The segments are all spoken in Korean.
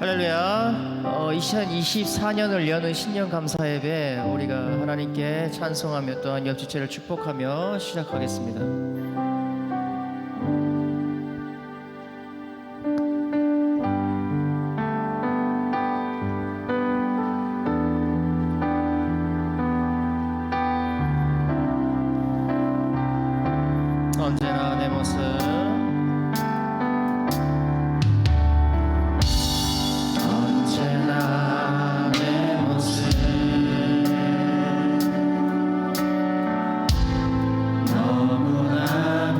할렐루야. 2024년을 여는 신년 감사 예배, 우리가 하나님께 찬송하며 또한 옆지체를 축복하며 시작하겠습니다. 언제나 내 모습, 언제나 내 모습, 너무나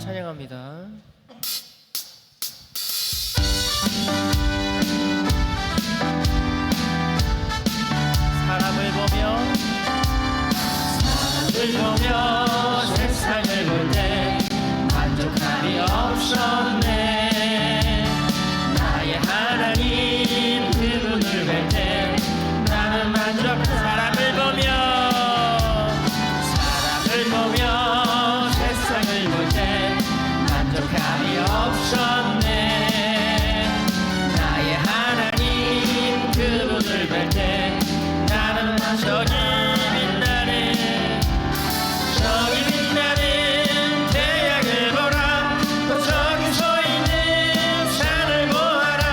찬양합니다. 사람을 보며 세상을 볼 때 만족함이 없었네. 나의 하나님 그분을 뵐 때 나는 사람을 보며 세상을 볼 때 만족함이 없었네. 나의 하나님 그분을 뵐 때 나는 저기 빛나는 태양을 보라. 또 저기 서 있는 산을 보아라.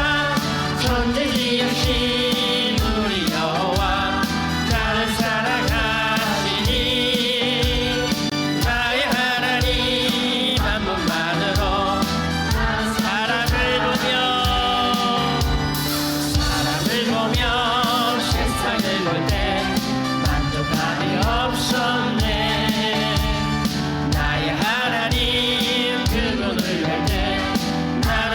전지지으신 우리 여호와 나를 사랑하시니 나의 하나님 한 분만으로 나는 사람을 보며 세상을 볼 때 만족함이 없었네. 나의 하나님 그분을 뵐 때 나는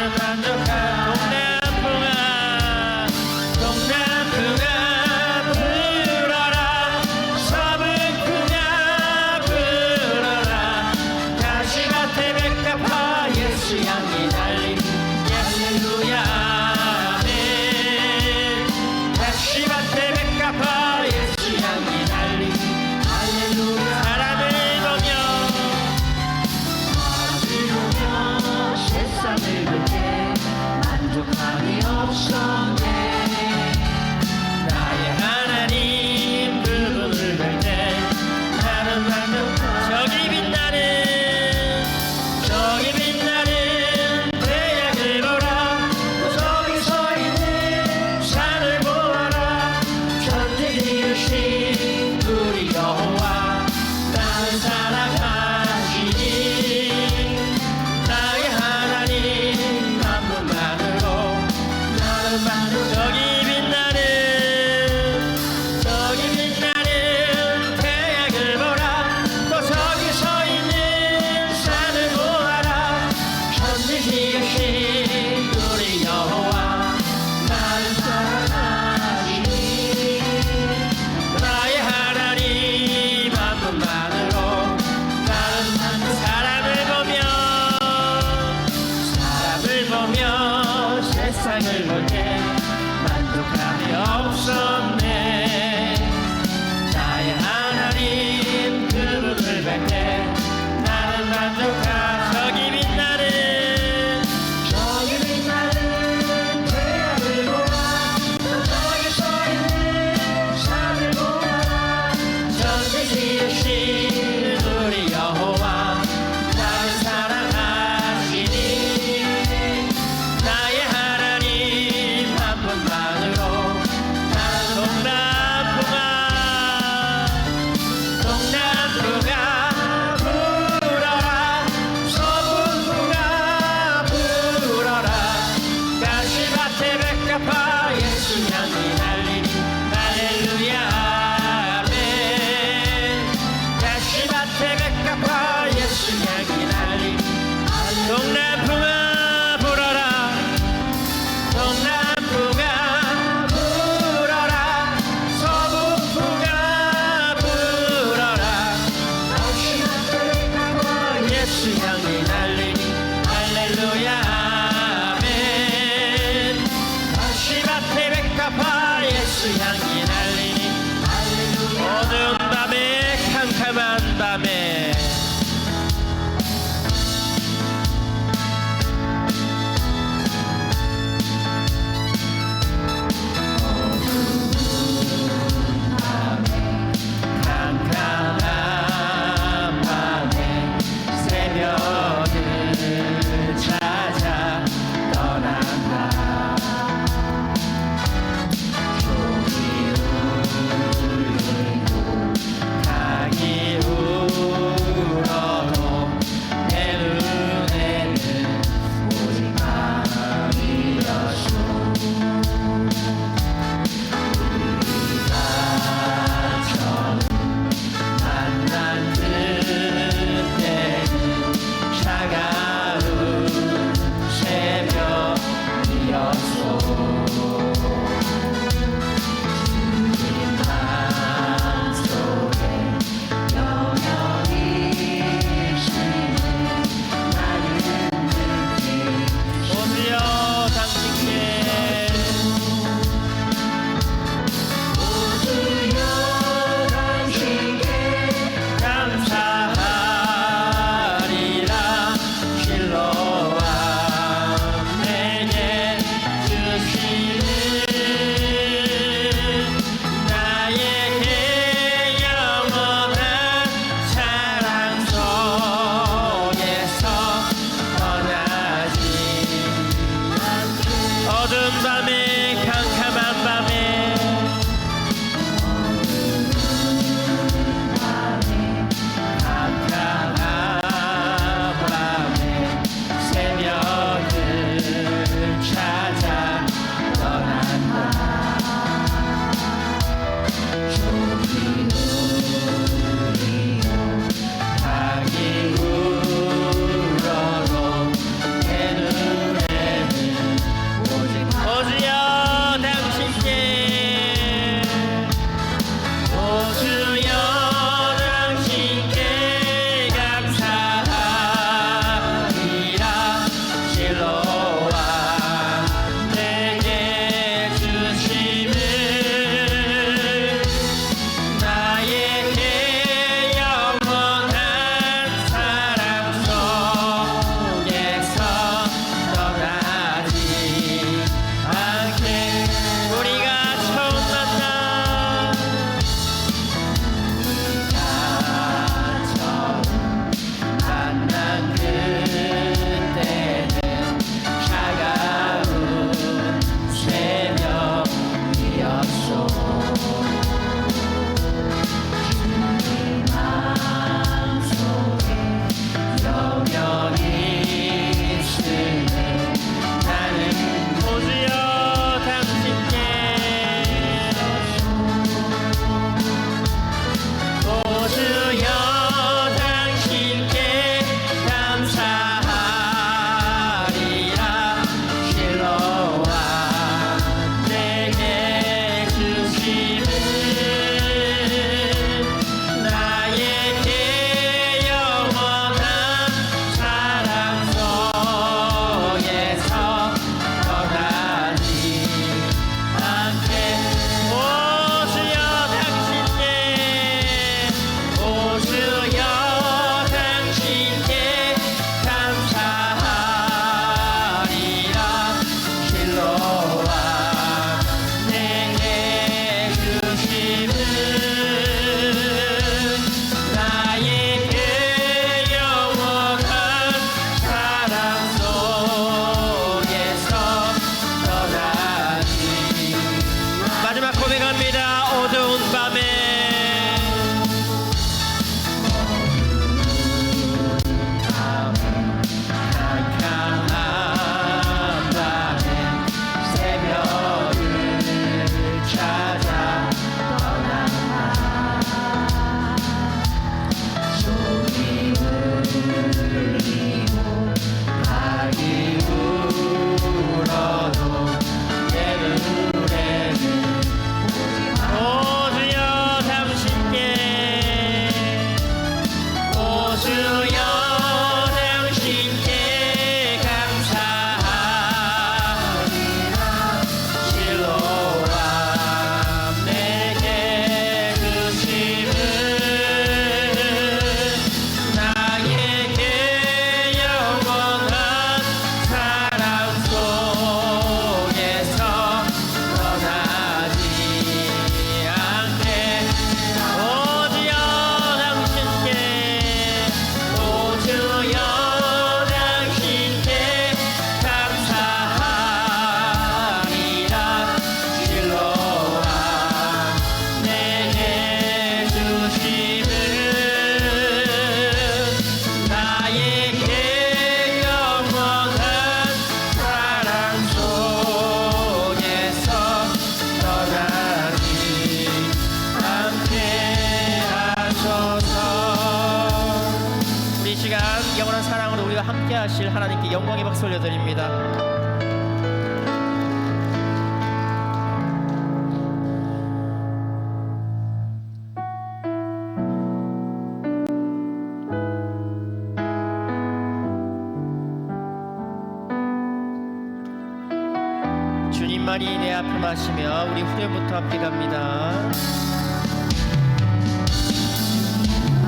동남풍아 불어라. 서북풍아 불어라. 가시밭에 백합화 예수 향기 달린 할렐루야 아멘. 가시밭에 백합화 예수 향기 달린 할렐루야. 세상을 볼 때 만족함이 없었네. 나의 하나님 그분을 볼 때 나는 저기 빛나는 태양을 보라. 또 저기 서 있는 산을 보아라. 천지 지으신 우리 여호와 나를 사랑하시니 나의 하나님 한 분만으로 나는 저기 빛나는 태양을 보라. 또 저기 서 있는 산을 보아라. 천지 지으신 우리 여호와 나를 사랑하시니 나의 하나님 한 분만으로 나는 사람을 보며 세상을 볼 때 만족함이 없었네. 나의 하나님 그분을 뵐 때 나는 저기 빛나는 태양을 보라. 또 저기 서 있는 산을 보아라. 천지 지으신 우리 여호와 나를 사랑하시니 나의 하나님 한 분만으로 나는 동남풍아 불어라. 서북풍아 불어라. 가시밭에 백합화 예수 향기 달리니 할렐루야 아멘. 가시밭에 백합화 예수 향기 달리니 동남풍아 불어라. 동남풍아 불어라. 서북풍아 불어라. 가시밭에 백합화 예수 향기 달리니 할렐루야 아멘. 가시밭에 백합화 예수 향기 달리니 할렐루야. 어두운 밤에 캄캄한 밤에 캄캄한 밤에 새벽을 찾아 떠난다. 종이 울리고 닭이 울리고 하실 하나님께 영광의 박수 올려드립니다. 주님만이 내 앞을 마시며 우리 후렴부터 함께 갑니다.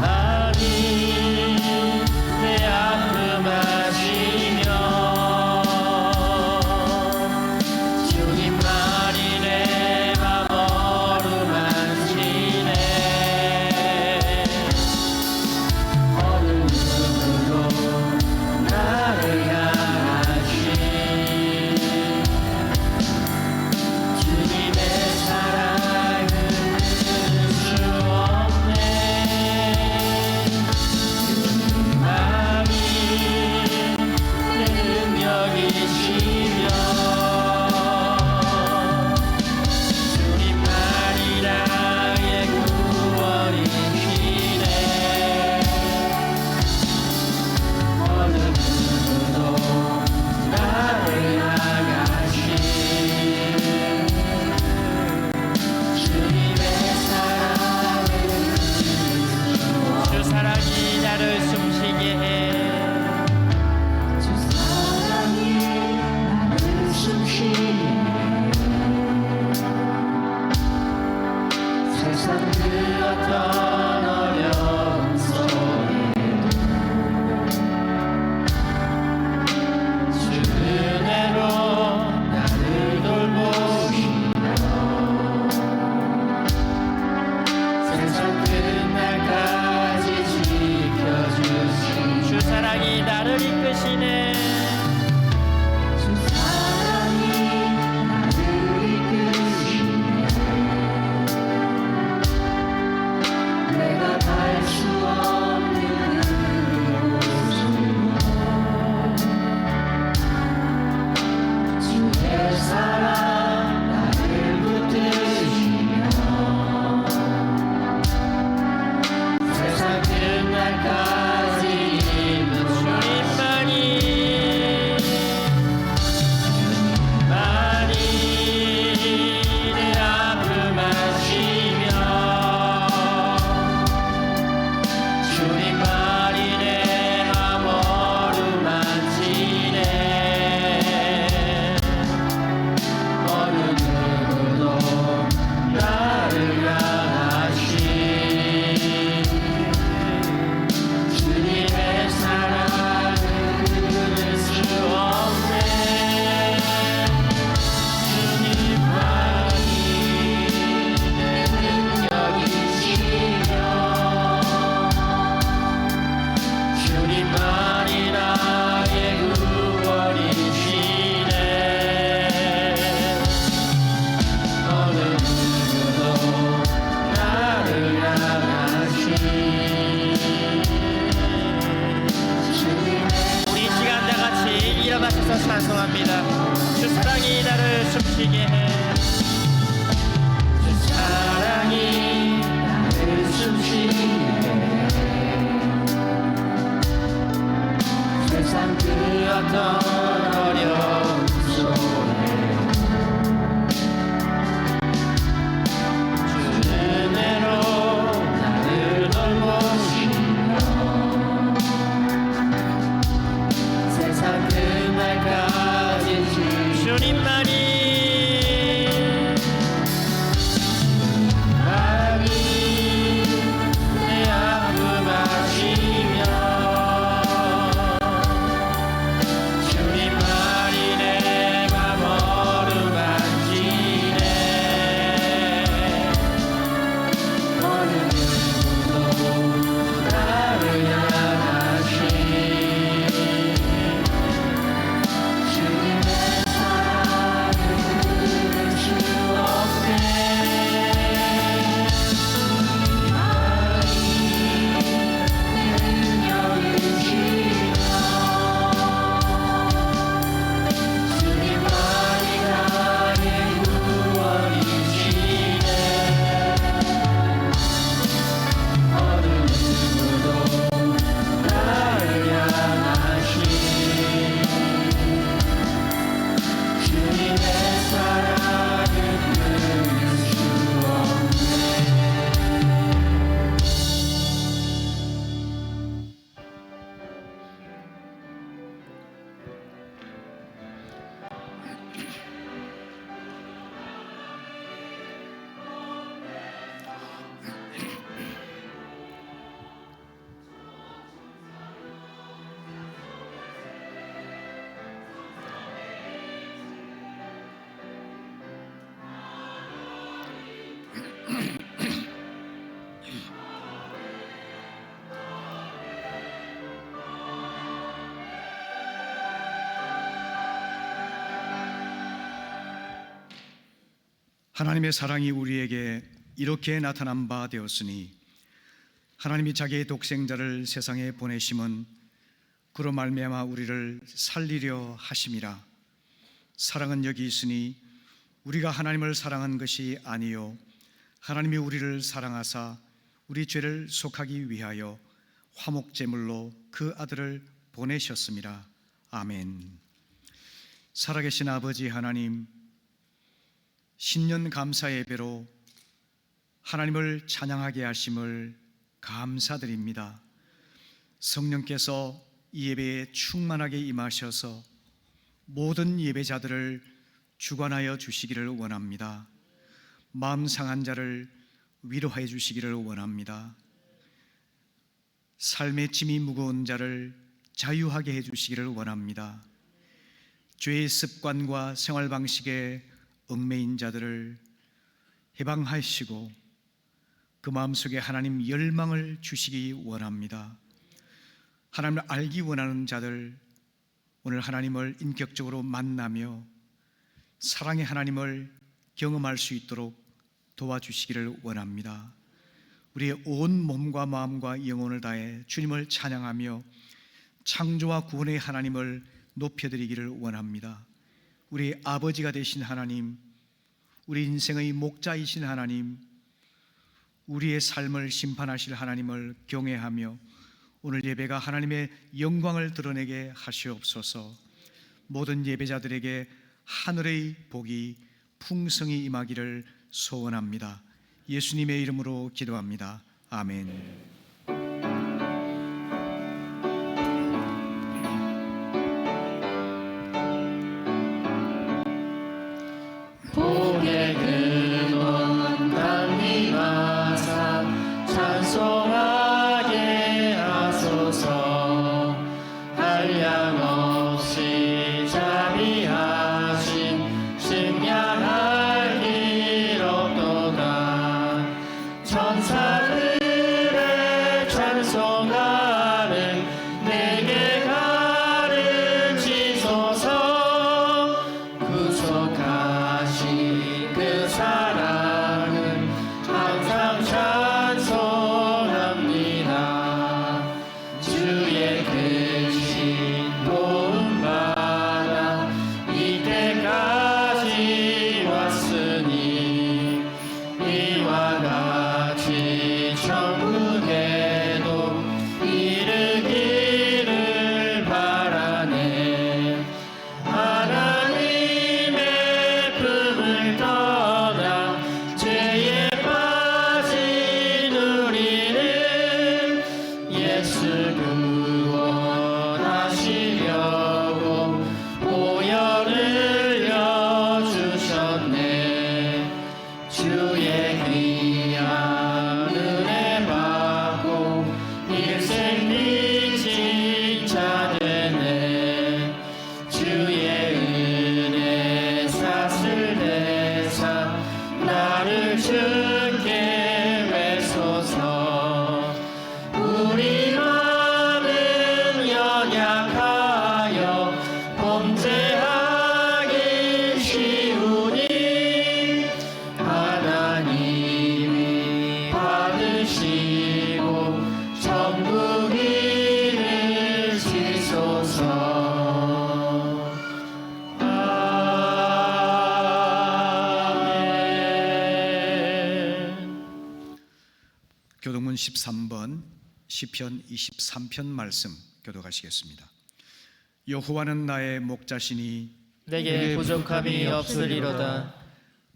많이 내 앞을 마시며 주님만이 내 맘 어루만지네. 어느 누구도 나를 향하신 주님의 사랑은 끊을 수 없네. 주님만이 내 능력이시며 주님만이 나의 구원이시네. 어느 누구도 나를 향하신 주님의 사랑은 주 사랑이 나를 숨쉬게 해. 주 사랑이 나를 숨쉬게 세상 그 어떤 어려움 속에도 주 은혜로 나를 돌보시며 세상 끝날까지 지켜주신 주 사랑이 나를 이끄시네. 주 사랑이 나를 이끄시네 내가 갈 수 없는 그곳으로 주의 사랑 나를 붙드시며 세상 끝날까지 있는 주님만이 내 앞을 마시며 주님만이 내 맘 어루만지네. 어느 누구도 나를 향하신 주님의 사랑을 끊을 수 없네. 주님만이 내 능력이시며 주님만이 나의 구원이시네. 어느 누구도 나를 향하신 우리 시간 다 같이 일어나셔서 찬송합니다. 주 사랑이 나를 숨쉬게 해. 주 사랑이 나를 숨쉬게 해. 세상 그 어떤 어려움 속에 주 은혜로 나를 돌보시며 세상 끝날까지 주님만이 내 앞을 마시며 하나님의 사랑이 우리에게 이렇게 나타난 바 되었으니 하나님이 자기의 독생자를 세상에 보내심은 그로 말미암아 우리를 살리려 하심이라. 사랑은 여기 있으니 우리가 하나님을 사랑한 것이 아니요 하나님이 우리를 사랑하사 우리 죄를 속하기 위하여 화목제물로 그 아들을 보내셨습니다. 아멘. 살아계신 아버지 하나님, 신년 감사 예배로 하나님을 찬양하게 하심을 감사드립니다. 성령께서 이 예배에 충만하게 임하셔서 모든 예배자들을 주관하여 주시기를 원합니다. 마음 상한 자를 위로해 주시기를 원합니다. 삶의 짐이 무거운 자를 자유하게 해 주시기를 원합니다. 죄의 습관과 생활 방식에 얽매인 자들을 해방하시고 그 마음속에 하나님 열망을 주시기 원합니다. 하나님을 알기 원하는 자들, 오늘 하나님을 인격적으로 만나며 사랑의 하나님을 경험할 수 있도록 도와주시기를 원합니다. 우리의 온 몸과 마음과 영혼을 다해 주님을 찬양하며 창조와 구원의 하나님을 높여드리기를 원합니다. 우리의 아버지가 되신 하나님, 우리 인생의 목자이신 하나님, 우리의 삶을 심판하실 하나님을 경외하며 오늘 예배가 하나님의 영광을 드러내게 하시옵소서. 모든 예배자들에게 하늘의 복이 풍성히 임하기를 소원합니다. 예수님의 이름으로 기도합니다. 아멘. 복의 근원 강림하사 찬송하게 하소서. 한량없이 자비하신 승량할 길 없도다. 천사들의 찬송하는 내게 가르치소서. 구속하신 그 사랑은 항상 찬송합니다. 주의 크신 도움받아 이때까지 왔으니 이와 같이 천국에도 이르기를 바라네. 하나님의 품을 떠나 죄에 빠진 우리를 예수 구원하시려고 보혈을 흘려주셨네. 주의 귀한 은혜 받고 일생 빚진 자 되네. 주의 은혜 샀을 대사 나를 주께 외소서. 우리 마음은 연약하여 범죄하기 쉬우니 하나님이 받으시고 천국 이르시소서. 아멘. 교동문 13번 시편 23편 말씀 교독하시겠습니다. 여호와는 나의 목자시니 내게 부족함이 없으리로다.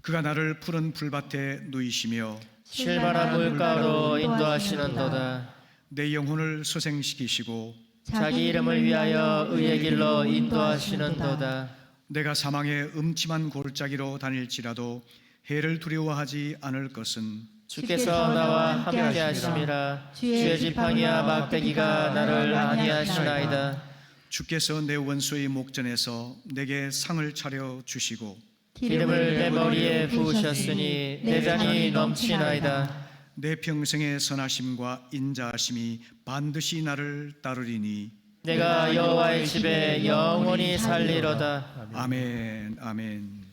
그가 나를 푸른 풀밭에 누이시며 쉴만한 물가로 인도하시는도다. 내 영혼을 소생시키시고 자기 이름을 위하여 의의 길로 인도하시는도다. 내가 사망의 음침한 골짜기로 다닐지라도 해를 두려워하지 않을 것은 주께서 나와 함께 하심이라. 주의 지팡이와 막대기가 나를 안위하시나이다. 주께서 내 원수의 목전에서 내게 상을 차려 주시고 기름을 내 머리에 부으셨으니 내 잔이 넘치나이다. 내 평생의 선하심과 인자하심이 반드시 나를 따르리니 내가 여호와의 집에 영원히 살리로다. 아멘. 아멘.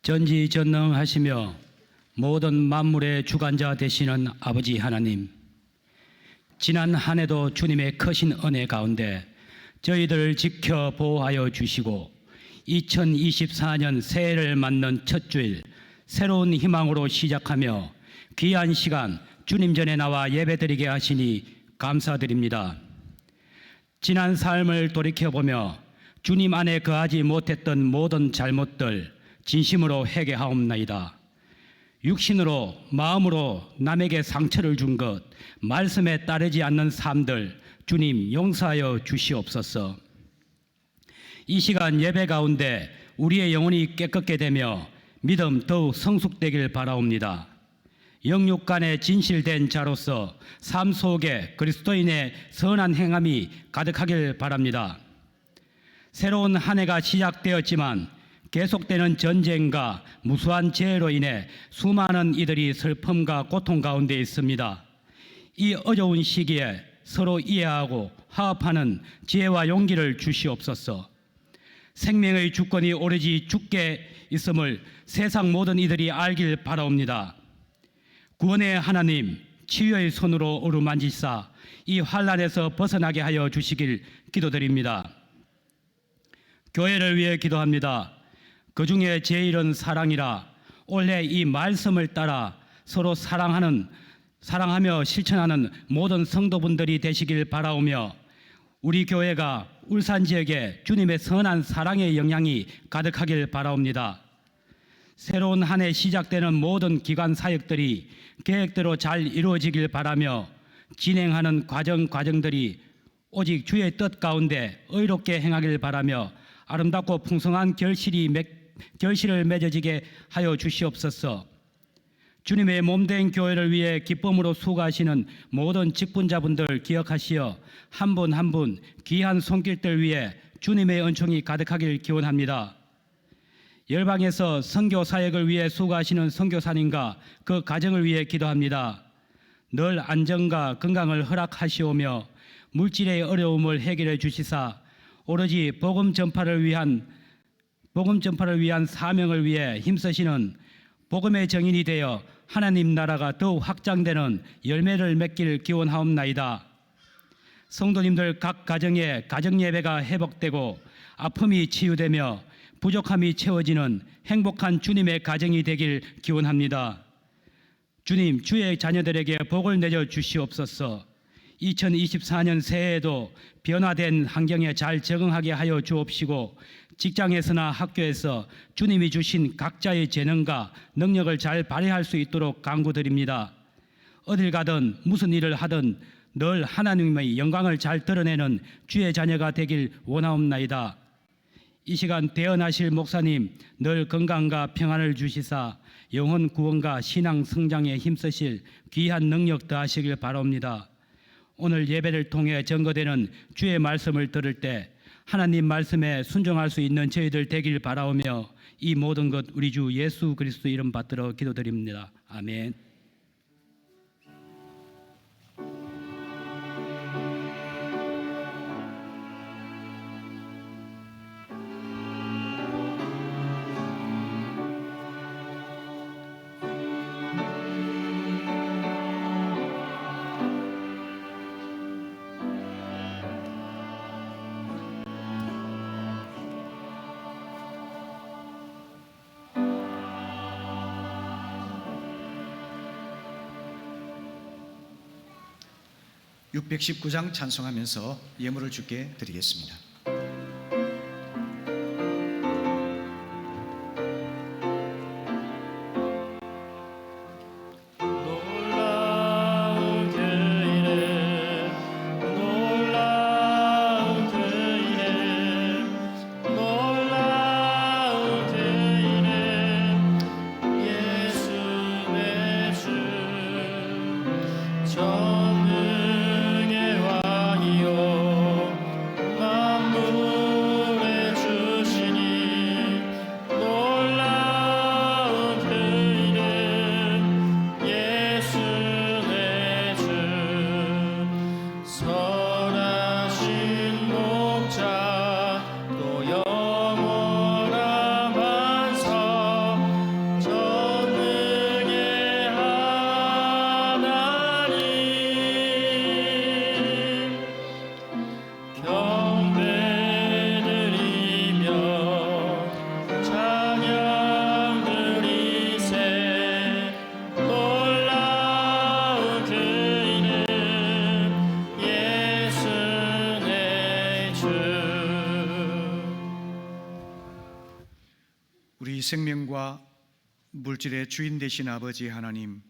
전지전능하시며 모든 만물의 주관자 되시는 아버지 하나님, 지난 한 해도 주님의 크신 은혜 가운데 저희들을 지켜 보호하여 주시고 2024년 새해를 맞는 첫 주일 새로운 희망으로 시작하며 귀한 시간 주님 전에 나와 예배드리게 하시니 감사드립니다. 지난 삶을 돌이켜보며 주님 안에 거하지 못했던 모든 잘못들 진심으로 회개하옵나이다. 육신으로 마음으로 남에게 상처를 준 것, 말씀에 따르지 않는 삶들 주님 용서하여 주시옵소서. 이 시간 예배 가운데 우리의 영혼이 깨끗게 되며 믿음 더욱 성숙되길 바라옵니다. 영육 간에 진실된 자로서 삶 속에 그리스도인의 선한 행함이 가득하길 바랍니다. 새로운 한 해가 시작되었지만 계속되는 전쟁과 무수한 재해로 인해 수많은 이들이 슬픔과 고통 가운데 있습니다. 이 어려운 시기에 서로 이해하고 화합하는 지혜와 용기를 주시옵소서. 생명의 주권이 오로지 주께 있음을 세상 모든 이들이 알길 바라옵니다. 구원의 하나님, 치유의 손으로 어루만지사 이 환난에서 벗어나게 하여 주시길 기도드립니다. 교회를 위해 기도합니다. 그 중에 제일은 사랑이라 올해 이 말씀을 따라 서로 사랑하며 실천하는 모든 성도분들이 되시길 바라오며 우리 교회가 울산 지역에 주님의 선한 사랑의 영향이 가득하길 바라옵니다. 새로운 한 해 시작되는 모든 기관 사역들이 계획대로 잘 이루어지길 바라며 진행하는 과정들이 오직 주의 뜻 가운데 의롭게 행하길 바라며 아름답고 풍성한 결실을 맺어지게 하여 주시옵소서. 주님의 몸된 교회를 위해 기쁨으로 수고하시는 모든 직분자분들 기억하시어 한 분 한 분 귀한 손길들 위해 주님의 은총이 가득하길 기원합니다. 열방에서 선교 사역을 위해 수고하시는 선교사님과 그 가정을 위해 기도합니다. 늘 안정과 건강을 허락하시오며 물질의 어려움을 해결해 주시사 오로지 복음 전파를 위한 사명을 위해 힘쓰시는 복음의 정인이 되어 하나님 나라가 더욱 확장되는 열매를 맺길 기원하옵나이다. 성도님들 각 가정의 가정예배가 회복되고 아픔이 치유되며 부족함이 채워지는 행복한 주님의 가정이 되길 기원합니다. 주님, 주의 자녀들에게 복을 내려 주시옵소서. 2024년 새해에도 변화된 환경에 잘 적응하게 하여 주옵시고 직장에서나 학교에서 주님이 주신 각자의 재능과 능력을 잘 발휘할 수 있도록 간구드립니다. 어딜 가든 무슨 일을 하든 늘 하나님의 영광을 잘 드러내는 주의 자녀가 되길 원하옵나이다. 이 시간 대언하실 목사님 늘 건강과 평안을 주시사 영혼 구원과 신앙 성장에 힘쓰실 귀한 능력 더하시길 바라옵니다. 오늘 예배를 통해 증거되는 주의 말씀을 들을 때 하나님 말씀에 순종할 수 있는 저희들 되길 바라오며 이 모든 것 우리 주 예수 그리스도 이름 받들어 기도드립니다. 아멘. (619장) 찬송하면서 예물을 주께 드리겠습니다. 전능의 왕이요 생명과 물질의 주인 되신 아버지 하나님,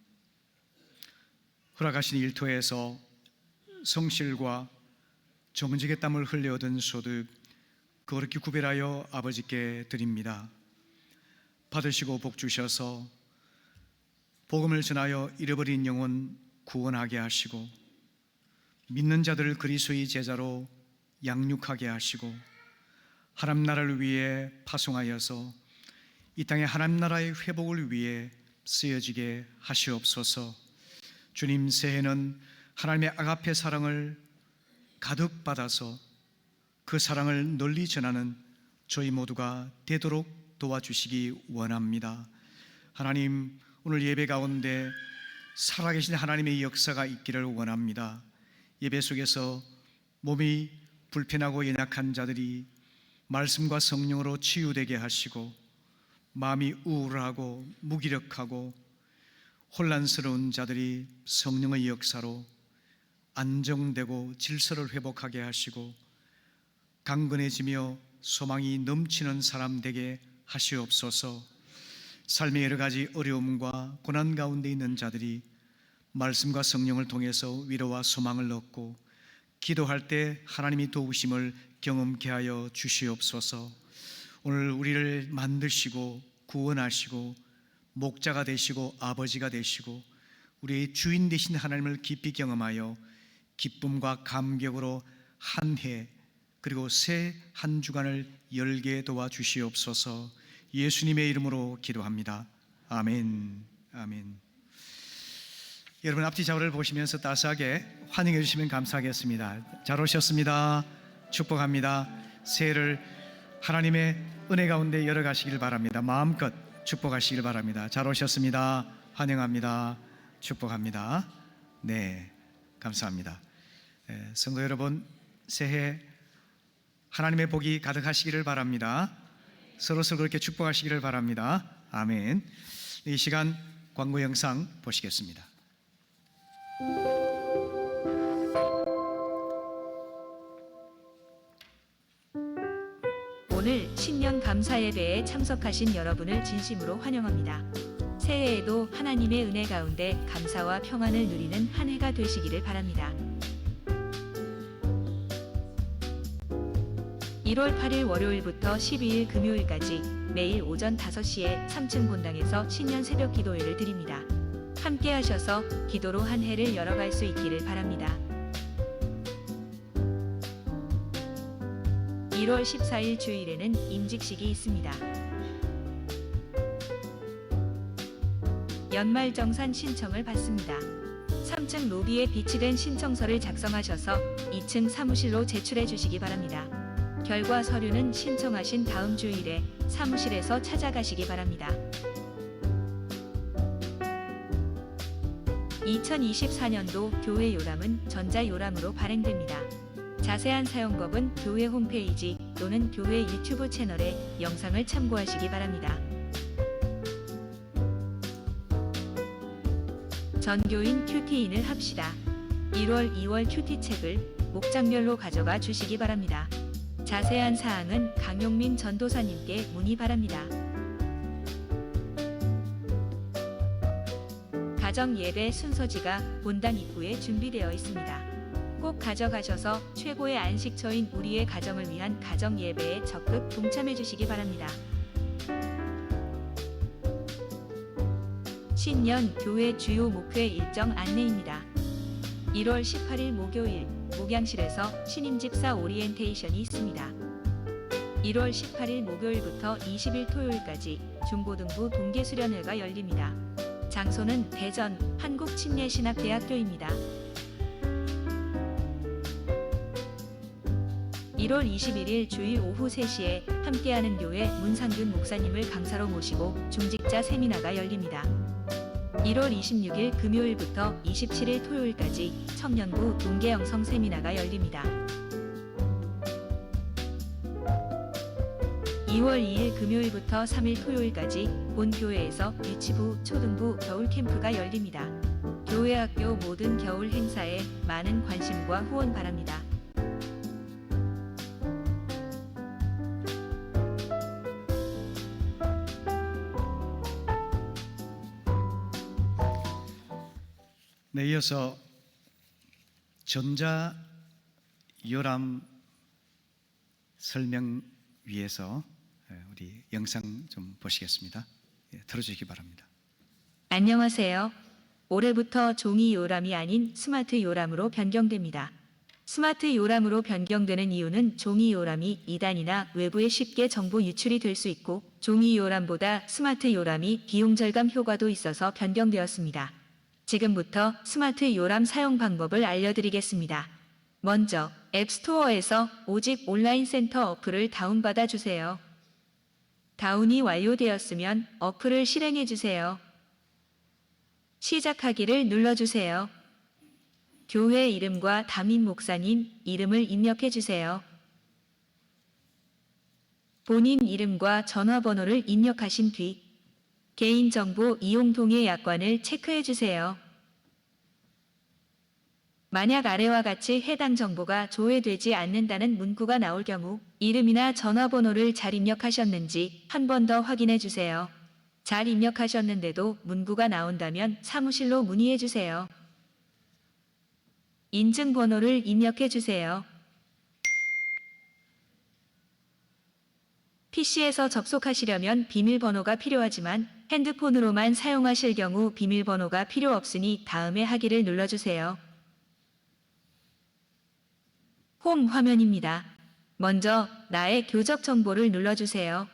허락하신 일터에서 성실과 정직의 땀을 흘려 얻은 소득 거룩히 구별하여 아버지께 드립니다. 받으시고 복 주셔서 복음을 전하여 잃어버린 영혼 구원하게 하시고 믿는 자들을 그리스도의 제자로 양육하게 하시고 하나님 나라를 위해 파송하여서 이 땅의 하나님 나라의 회복을 위해 쓰여지게 하시옵소서. 주님, 새해는 하나님의 아가페 사랑을 가득 받아서 그 사랑을 널리 전하는 저희 모두가 되도록 도와주시기 원합니다. 하나님, 오늘 예배 가운데 살아계신 하나님의 역사가 있기를 원합니다. 예배 속에서 몸이 불편하고 연약한 자들이 말씀과 성령으로 치유되게 하시고 마음이 우울하고 무기력하고 혼란스러운 자들이 성령의 역사로 안정되고 질서를 회복하게 하시고 강건해지며 소망이 넘치는 사람 되게 하시옵소서. 삶의 여러 가지 어려움과 고난 가운데 있는 자들이 말씀과 성령을 통해서 위로와 소망을 얻고 기도할 때 하나님이 도우심을 경험케 하여 주시옵소서. 오늘 우리를 만드시고 구원하시고 목자가 되시고 아버지가 되시고 우리의 주인 되신 하나님을 깊이 경험하여 기쁨과 감격으로 한 해 그리고 새 한 주간을 열게 도와주시옵소서. 예수님의 이름으로 기도합니다. 아멘. 아멘. 여러분, 앞뒤 좌우를 보시면서 따스하게 환영해 주시면 감사하겠습니다. 잘 오셨습니다. 축복합니다. 새해를 하나님의 은혜 가운데 열어가시길 바랍니다. 마음껏 축복하시길 바랍니다. 잘 오셨습니다. 환영합니다. 축복합니다. 네, 감사합니다. 성도 여러분, 새해 하나님의 복이 가득하시기를 바랍니다. 서로서로 그렇게 축복하시기를 바랍니다. 아멘. 이 시간 광고 영상 보시겠습니다. 오늘 신년 감사 예배에 참석하신 여러분을 진심으로 환영합니다. 새해에도 하나님의 은혜 가운데 감사와 평안을 누리는 한 해가 되시기를 바랍니다. 1월 8일 월요일부터 12일 금요일까지 매일 오전 5시에 3층 본당에서 신년 새벽 기도회를 드립니다. 함께 하셔서 기도로 한 해를 열어갈 수 있기를 바랍니다. 1월 14일 주일에는 임직식이 있습니다. 연말정산 신청을 받습니다. 3층 로비에 비치된 신청서를 작성하셔서 2층 사무실로 제출해 주시기 바랍니다. 결과 서류는 신청하신 다음 주일에 사무실에서 찾아가시기 바랍니다. 2024년도 교회 요람은 전자요람으로 발행됩니다. 자세한 사용법은 교회 홈페이지 또는 교회 유튜브 채널에 영상을 참고하시기 바랍니다. 전교인 큐티인을 합시다. 1월, 2월 큐티책을 목장별로 가져가 주시기 바랍니다. 자세한 사항은 강용민 전도사님께 문의 바랍니다. 가정 예배 순서지가 본당 입구에 준비되어 있습니다. 꼭 가져가셔서 최고의 안식처인 우리의 가정을 위한 가정 예배에 적극 동참해 주시기 바랍니다. 신년 교회 주요 목회 일정 안내입니다. 1월 18일 목요일 목양실에서 신임집사 오리엔테이션이 있습니다. 1월 18일 목요일부터 20일 토요일까지 중고등부 동계수련회가 열립니다. 장소는 대전 한국침례신학대학교입니다. 1월 21일 주일 오후 3시에 함께하는 교회 문상균 목사님을 강사로 모시고 중직자 세미나가 열립니다. 1월 26일 금요일부터 27일 토요일까지 청년부 동계영성 세미나가 열립니다. 2월 2일 금요일부터 3일 토요일까지 본 교회에서 유치부, 초등부 겨울 캠프가 열립니다. 교회 학교 모든 겨울 행사에 많은 관심과 후원 바랍니다. 이어서 전자 요람 설명 위해서 우리 영상 좀 보시겠습니다. 틀어주시기 바랍니다. 안녕하세요. 올해부터 종이 요람이 아닌 스마트 요람으로 변경됩니다. 스마트 요람으로 변경되는 이유는 종이 요람이 2단이나 외부에 쉽게 정보 유출이 될 수 있고 종이 요람보다 스마트 요람이 비용 절감 효과도 있어서 변경되었습니다. 지금부터 스마트 요람 사용 방법을 알려드리겠습니다. 먼저 앱스토어에서 오직 온라인 센터 어플을 다운받아 주세요. 다운이 완료되었으면 어플을 실행해 주세요. 시작하기를 눌러주세요. 교회 이름과 담임 목사님 이름을 입력해 주세요. 본인 이름과 전화번호를 입력하신 뒤 개인정보 이용 동의 약관을 체크해 주세요. 만약 아래와 같이 해당 정보가 조회되지 않는다는 문구가 나올 경우 이름이나 전화번호를 잘 입력하셨는지 한 번 더 확인해 주세요. 잘 입력하셨는데도 문구가 나온다면 사무실로 문의해 주세요. 인증번호를 입력해 주세요. PC에서 접속하시려면 비밀번호가 필요하지만 핸드폰으로만 사용하실 경우 비밀번호가 필요 없으니 다음에 하기를 눌러주세요. 홈 화면입니다. 먼저 나의 교적 정보를 눌러주세요.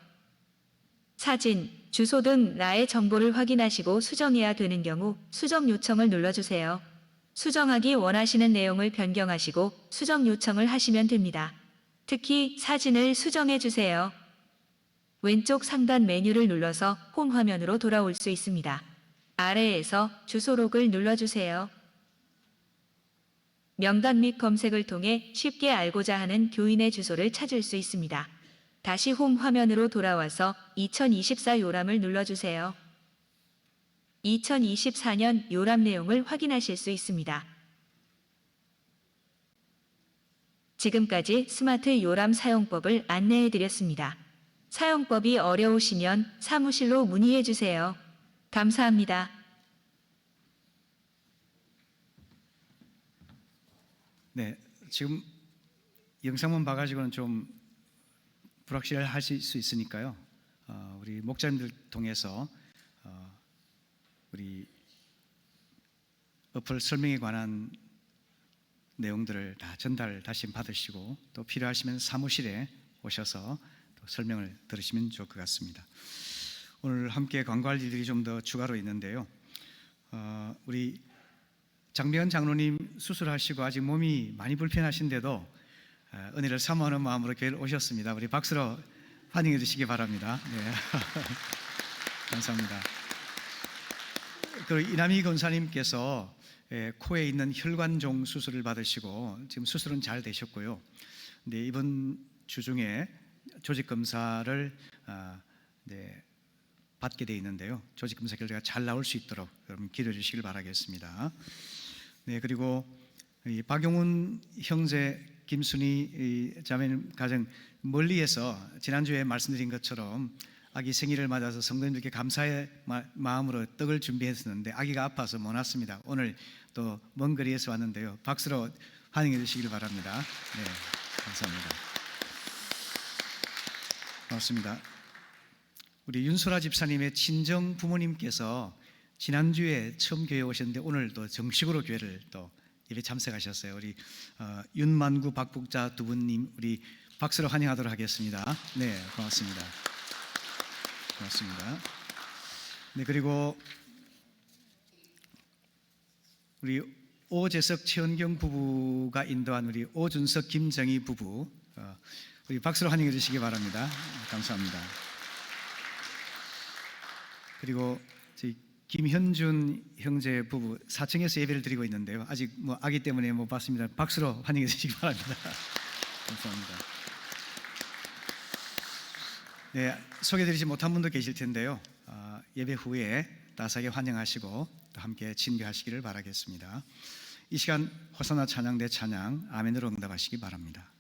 사진, 주소 등 나의 정보를 확인하시고 수정해야 되는 경우 수정 요청을 눌러주세요. 수정하기 원하시는 내용을 변경하시고 수정 요청을 하시면 됩니다. 특히 사진을 수정해 주세요. 왼쪽 상단 메뉴를 눌러서 홈 화면으로 돌아올 수 있습니다. 아래에서 주소록을 눌러주세요. 명단 및 검색을 통해 쉽게 알고자 하는 교인의 주소를 찾을 수 있습니다. 다시 홈 화면으로 돌아와서 2024 요람을 눌러주세요. 2024년 요람 내용을 확인하실 수 있습니다. 지금까지 스마트 요람 사용법을 안내해 드렸습니다. 사용법이 어려우시면 사무실로 문의해 주세요. 감사합니다. 네, 지금 영상만 봐가지고는 좀 불확실하실 수 있으니까요. 우리 목사님들 통해서 우리 어플 설명에 관한 내용들을 다 전달 다시 받으시고 또 필요하시면 사무실에 오셔서 또 설명을 들으시면 좋을 것 같습니다. 오늘 함께 광고할 일들이 좀 더 추가로 있는데요. 우리 장병현 장로님 수술하시고 아직 몸이 많이 불편하신데도 은혜를 사모하는 마음으로 교회를 오셨습니다. 우리 박수로 환영해 주시기 바랍니다. 네. 감사합니다. 그리고 이남희 권사님께서 코에 있는 혈관종 수술을 받으시고 지금 수술은 잘 되셨고요. 근데 이번 주 중에 조직 검사를 받게 돼 있는데요. 조직 검사 결과가 잘 나올 수 있도록 여러분 기도해 주시길 바라겠습니다. 네, 그리고 이 박용훈 형제 김순희 자매님 가정 멀리에서 지난주에 말씀드린 것처럼 아기 생일을 맞아서 성도님들께 감사의 마음으로 떡을 준비했었는데 아기가 아파서 못 왔습니다. 오늘 또 먼 거리에서 왔는데요. 박수로 환영해 주시길 바랍니다. 네, 감사합니다. 고맙습니다. 우리 윤소라 집사님의 친정 부모님께서 지난주에 처음 교회에 오셨는데 오늘 또 정식으로 교회를 또 예배 참석하셨어요. 우리 윤만구 박북자 두 분님 우리 박수로 환영하도록 하겠습니다. 네, 고맙습니다. 고맙습니다. 네, 그리고 우리 오재석 최은경 부부가 인도한 우리 오준석 김정희 부부 우리 박수로 환영해 주시기 바랍니다. 감사합니다. 그리고 저희 김현준 형제 부부 4층에서 예배를 드리고 있는데요. 아직 아기 때문에 못 봤습니다. 박수로 환영해 주시기 바랍니다. 감사합니다. 네, 소개드리지 못한 분도 계실 텐데요. 예배 후에 따스하게 환영하시고 또 함께 친교하시기를 바라겠습니다. 이 시간 호사나 찬양대 찬양 아멘으로 응답하시기 바랍니다.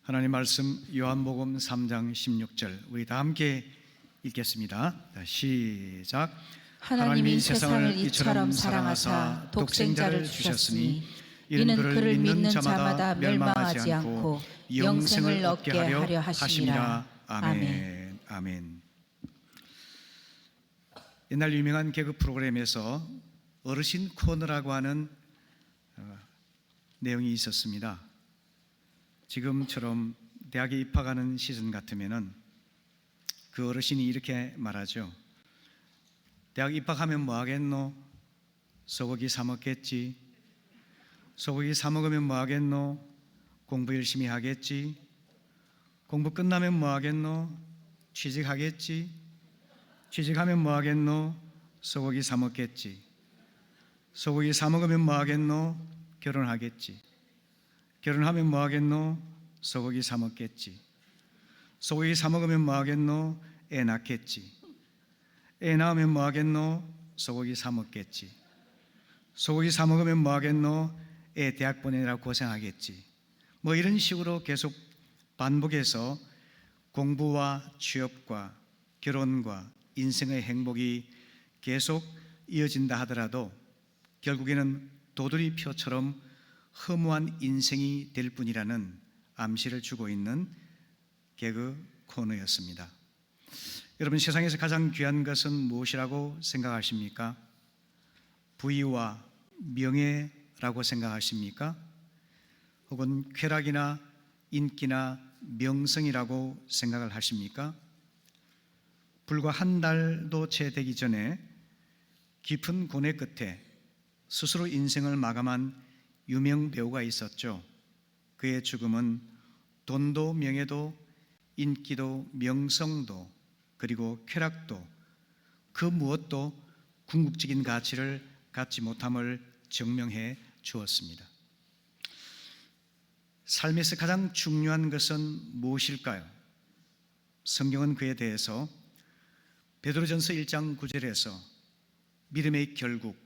하나님 말씀 요한복음 3장 16절 우리 다 함께 읽겠습니다. 시작. 하나님이 세상을 이처럼 사랑하사 독생자를 주셨으니 이는 그를 믿는 자마다 멸망하지 않고 영생을 얻게 하려 하심이라. 아멘. 아멘. 옛날 유명한 개그 프로그램에서 어르신 코너라고 하는 내용이 있었습니다. 지금처럼 대학에 입학하는 시즌 같으면은 그 어르신이 이렇게 말하죠. 대학 입학하면 뭐 하겠노? 소고기 사 먹겠지. 소고기 사 먹으면 뭐 하겠노? 공부 열심히 하겠지. 공부 끝나면 뭐 하겠노? 취직하겠지. 취직하면 뭐 하겠노? 소고기 사 먹겠지. 소고기 사 먹으면 뭐 하겠노? 결혼하겠지. 결혼하면 뭐 하겠노? 소고기 사 먹겠지. 소고기 사 먹으면 뭐 하겠노? 애 낳겠지. 애 낳으면 뭐 하겠노? 소고기 사 먹겠지. 소고기 사 먹으면 뭐 하겠노? 애 대학 보내느라 고생하겠지. 뭐 이런 식으로 계속 반복해서 공부와 취업과 결혼과 인생의 행복이 계속 이어진다 하더라도 결국에는 도돌이표처럼 허무한 인생이 될 뿐이라는 암시를 주고 있는 개그 코너였습니다. 여러분, 세상에서 가장 귀한 것은 무엇이라고 생각하십니까? 부위와 명예라고 생각하십니까? 혹은 쾌락이나 인기나 명성이라고 생각을 하십니까? 불과 한 달도 채 되기 전에 깊은 고뇌 끝에 스스로 인생을 마감한 유명 배우가 있었죠. 그의 죽음은 돈도 명예도 인기도 명성도 그리고 쾌락도 그 무엇도 궁극적인 가치를 갖지 못함을 증명해 주었습니다. 삶에서 가장 중요한 것은 무엇일까요? 성경은 그에 대해서 베드로전서 1장 9절에서 믿음의 결국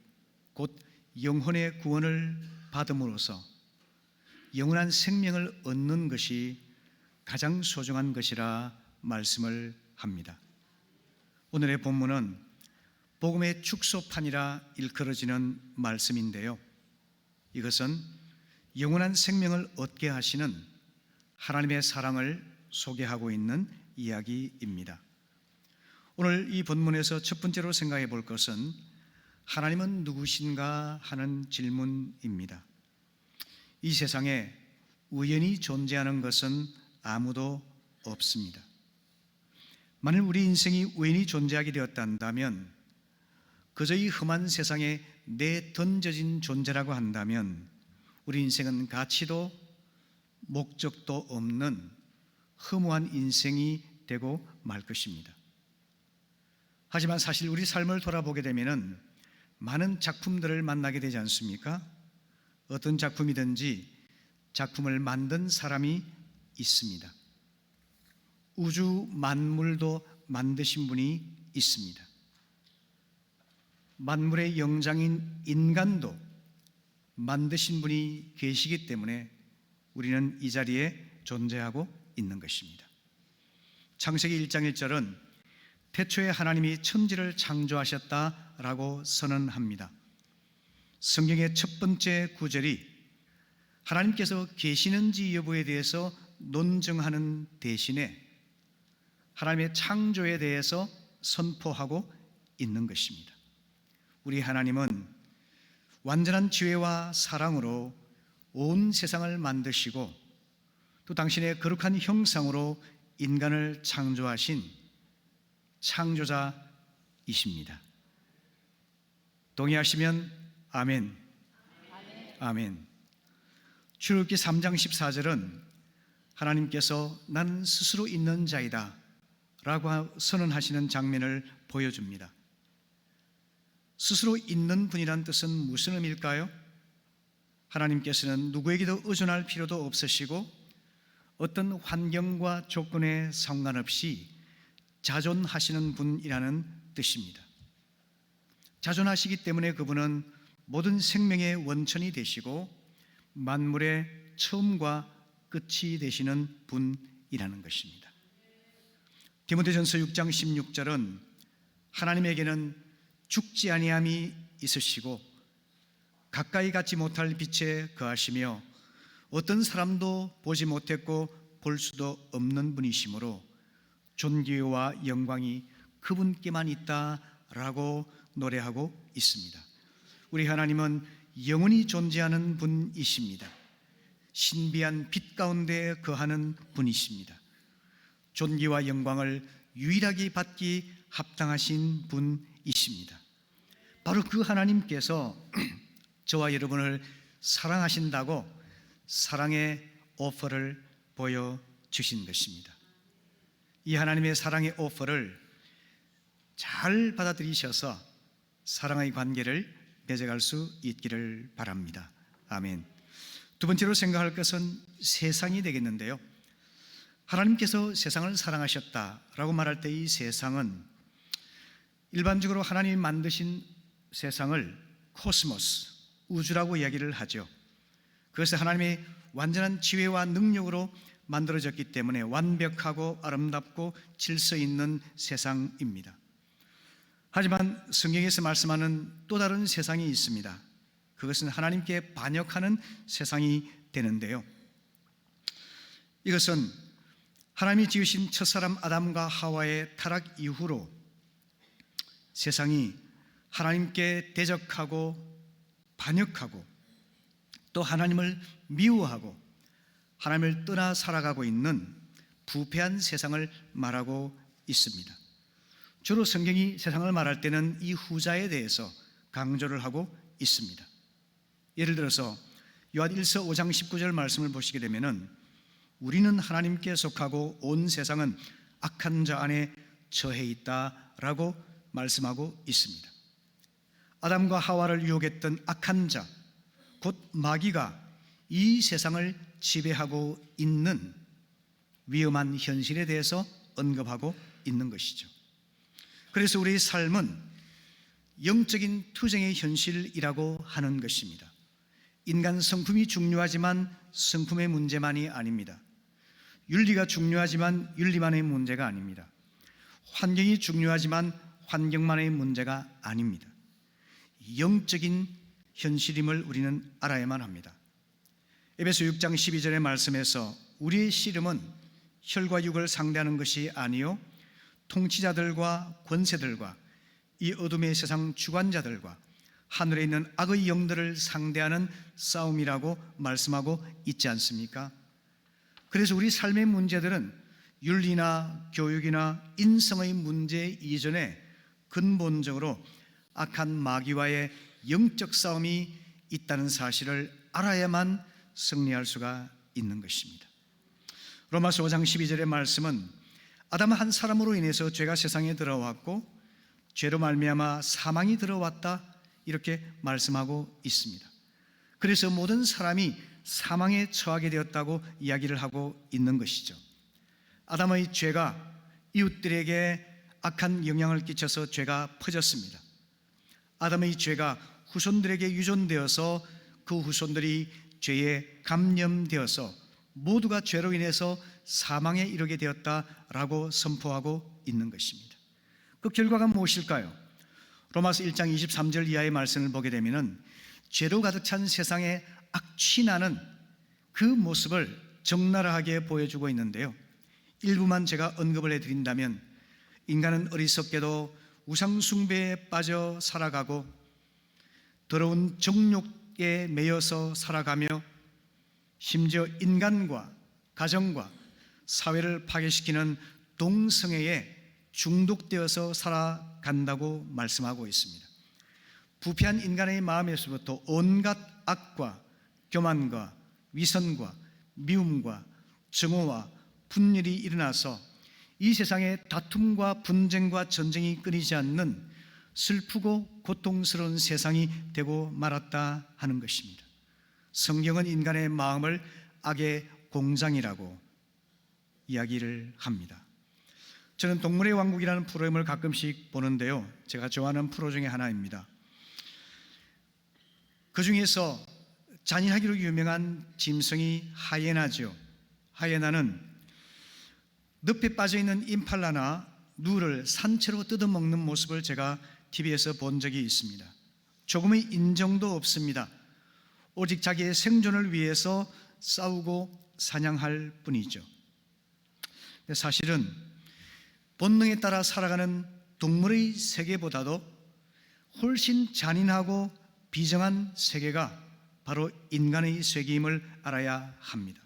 곧 영혼의 구원을 받음으로써 영원한 생명을 얻는 것이 가장 소중한 것이라 말씀을 합니다. 오늘의 본문은 복음의 축소판이라 일컬어지는 말씀인데요, 이것은 영원한 생명을 얻게 하시는 하나님의 사랑을 소개하고 있는 이야기입니다. 오늘 이 본문에서 첫 번째로 생각해 볼 것은 하나님은 누구신가 하는 질문입니다. 이 세상에 우연히 존재하는 것은 아무도 없습니다. 만일 우리 인생이 우연히 존재하게 되었다면, 그저 이 험한 세상에 내던져진 존재라고 한다면 우리 인생은 가치도 목적도 없는 허무한 인생이 되고 말 것입니다. 하지만 사실 우리 삶을 돌아보게 되면 많은 작품들을 만나게 되지 않습니까? 어떤 작품이든지 작품을 만든 사람이 있습니다. 우주 만물도 만드신 분이 있습니다. 만물의 영장인 인간도 만드신 분이 계시기 때문에 우리는 이 자리에 존재하고 있는 것입니다. 창세기 1장 1절은 태초에 하나님이 천지를 창조하셨다라고 선언합니다. 성경의 첫 번째 구절이 하나님께서 계시는지 여부에 대해서 논증하는 대신에 하나님의 창조에 대해서 선포하고 있는 것입니다. 우리 하나님은 완전한 지혜와 사랑으로 온 세상을 만드시고 또 당신의 거룩한 형상으로 인간을 창조하신 창조자이십니다. 동의하시면 아멘. 아멘. 출애굽기 3장 14절은 하나님께서 난 스스로 있는 자이다 라고 선언하시는 장면을 보여줍니다. 스스로 있는 분이란 뜻은 무슨 의미일까요? 하나님께서는 누구에게도 의존할 필요도 없으시고 어떤 환경과 조건에 상관없이 자존하시는 분이라는 뜻입니다. 자존하시기 때문에 그분은 모든 생명의 원천이 되시고 만물의 처음과 끝이 되시는 분이라는 것입니다. 디모데전서 6장 16절은 하나님에게는 죽지 아니함이 있으시고 가까이 갖지 못할 빛에 거하시며 어떤 사람도 보지 못했고 볼 수도 없는 분이시므로 존귀와 영광이 그분께만 있다라고 노래하고 있습니다. 우리 하나님은 영원히 존재하는 분이십니다. 신비한 빛 가운데 거하는 분이십니다. 존귀와 영광을 유일하게 받기 합당하신 분이십니다. 바로 그 하나님께서 저와 여러분을 사랑하신다고 사랑의 오퍼를 보여주신 것입니다. 이 하나님의 사랑의 오퍼를 잘 받아들이셔서 사랑의 관계를 맺어갈 수 있기를 바랍니다. 아멘. 두 번째로 생각할 것은 세상이 되겠는데요. 하나님께서 세상을 사랑하셨다라고 말할 때 이 세상은 일반적으로 하나님이 만드신 세상을 코스모스, 우주라고 이야기를 하죠. 그것은 하나님의 완전한 지혜와 능력으로 만들어졌기 때문에 완벽하고 아름답고 질서 있는 세상입니다. 하지만 성경에서 말씀하는 또 다른 세상이 있습니다. 그것은 하나님께 반역하는 세상이 되는데요. 이것은 하나님이 지으신 첫사람 아담과 하와의 타락 이후로 세상이 하나님께 대적하고 반역하고 또 하나님을 미워하고 하나님을 떠나 살아가고 있는 부패한 세상을 말하고 있습니다. 주로 성경이 세상을 말할 때는 이 후자에 대해서 강조를 하고 있습니다. 예를 들어서 요한 1서 5장 19절 말씀을 보시게 되면은 우리는 하나님께 속하고 온 세상은 악한 자 안에 처해 있다라고 말씀하고 있습니다. 아담과 하와를 유혹했던 악한 자, 곧 마귀가 이 세상을 지배하고 있는 위험한 현실에 대해서 언급하고 있는 것이죠. 그래서 우리의 삶은 영적인 투쟁의 현실이라고 하는 것입니다. 인간 성품이 중요하지만 성품의 문제만이 아닙니다. 윤리가 중요하지만 윤리만의 문제가 아닙니다. 환경이 중요하지만 환경만의 문제가 아닙니다. 영적인 현실임을 우리는 알아야만 합니다. 에베소 6장 12절의 말씀에서 우리의 씨름은 혈과 육을 상대하는 것이 아니요 통치자들과 권세들과 이 어둠의 세상 주관자들과 하늘에 있는 악의 영들을 상대하는 싸움이라고 말씀하고 있지 않습니까? 그래서 우리 삶의 문제들은 윤리나 교육이나 인성의 문제 이전에 근본적으로 악한 마귀와의 영적 싸움이 있다는 사실을 알아야만 승리할 수가 있는 것입니다. 로마서 5장 12절의 말씀은 아담 한 사람으로 인해서 죄가 세상에 들어왔고 죄로 말미암아 사망이 들어왔다 이렇게 말씀하고 있습니다. 그래서 모든 사람이 사망에 처하게 되었다고 이야기를 하고 있는 것이죠. 아담의 죄가 이웃들에게 악한 영향을 끼쳐서 죄가 퍼졌습니다. 아담의 죄가 후손들에게 유전되어서 그 후손들이 죄에 감염되어서 모두가 죄로 인해서 사망에 이르게 되었다라고 선포하고 있는 것입니다. 그 결과가 무엇일까요? 로마서 1장 23절 이하의 말씀을 보게 되면 죄로 가득 찬 세상에 악취나는 그 모습을 적나라하게 보여주고 있는데요. 일부만 제가 언급을 해드린다면 인간은 어리석게도 우상 숭배에 빠져 살아가고 더러운 정욕에 매여서 살아가며 심지어 인간과 가정과 사회를 파괴시키는 동성애에 중독되어서 살아간다고 말씀하고 있습니다. 부패한 인간의 마음에서부터 온갖 악과 교만과 위선과 미움과 증오와 분열이 일어나서 이 세상에 다툼과 분쟁과 전쟁이 끊이지 않는 슬프고 고통스러운 세상이 되고 말았다 하는 것입니다. 성경은 인간의 마음을 악의 공장이라고 이야기를 합니다. 저는 동물의 왕국이라는 프로그램을 가끔씩 보는데요. 제가 좋아하는 프로 중에 하나입니다. 그 중에서 잔인하기로 유명한 짐승이 하이에나죠. 하이에나는 늪에 빠져있는 임팔라나 누를 산채로 뜯어먹는 모습을 제가 TV에서 본 적이 있습니다. 조금의 인정도 없습니다. 오직 자기의 생존을 위해서 싸우고 사냥할 뿐이죠. 사실은 본능에 따라 살아가는 동물의 세계보다도 훨씬 잔인하고 비정한 세계가 바로 인간의 세계임을 알아야 합니다.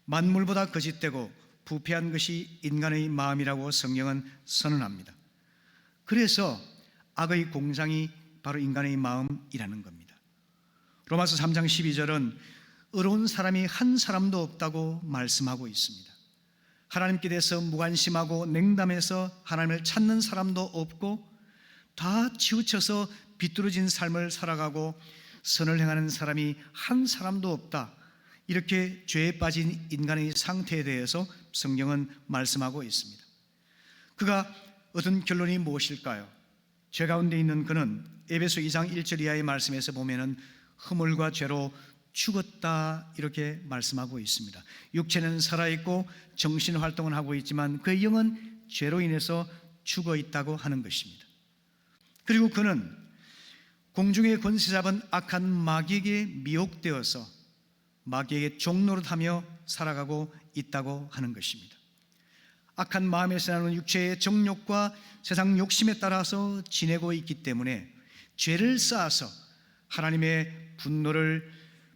만물보다 거짓되고 부패한 것이 인간의 마음이라고 성경은 선언합니다. 그래서 악의 공장이 바로 인간의 마음이라는 겁니다. 로마서 3장 12절은 의로운 사람이 한 사람도 없다고 말씀하고 있습니다. 하나님께 대해서 무관심하고 냉담해서 하나님을 찾는 사람도 없고 다 치우쳐서 비뚤어진 삶을 살아가고 선을 행하는 사람이 한 사람도 없다. 이렇게 죄에 빠진 인간의 상태에 대해서 성경은 말씀하고 있습니다. 그가 얻은 결론이 무엇일까요? 죄 가운데 있는 그는 에베소 2장 1절 이하의 말씀에서 보면은 허물과 죄로 죽었다 이렇게 말씀하고 있습니다. 육체는 살아있고 정신 활동을 하고 있지만 그의 영은 죄로 인해서 죽어 있다고 하는 것입니다. 그리고 그는 공중의 권세 잡은 악한 마귀에게 미혹되어서 마귀에게 종노릇하며 살아가고 있다고 하는 것입니다. 악한 마음에서 나오는 육체의 정욕과 세상 욕심에 따라서 지내고 있기 때문에 죄를 쌓아서 하나님의 분노를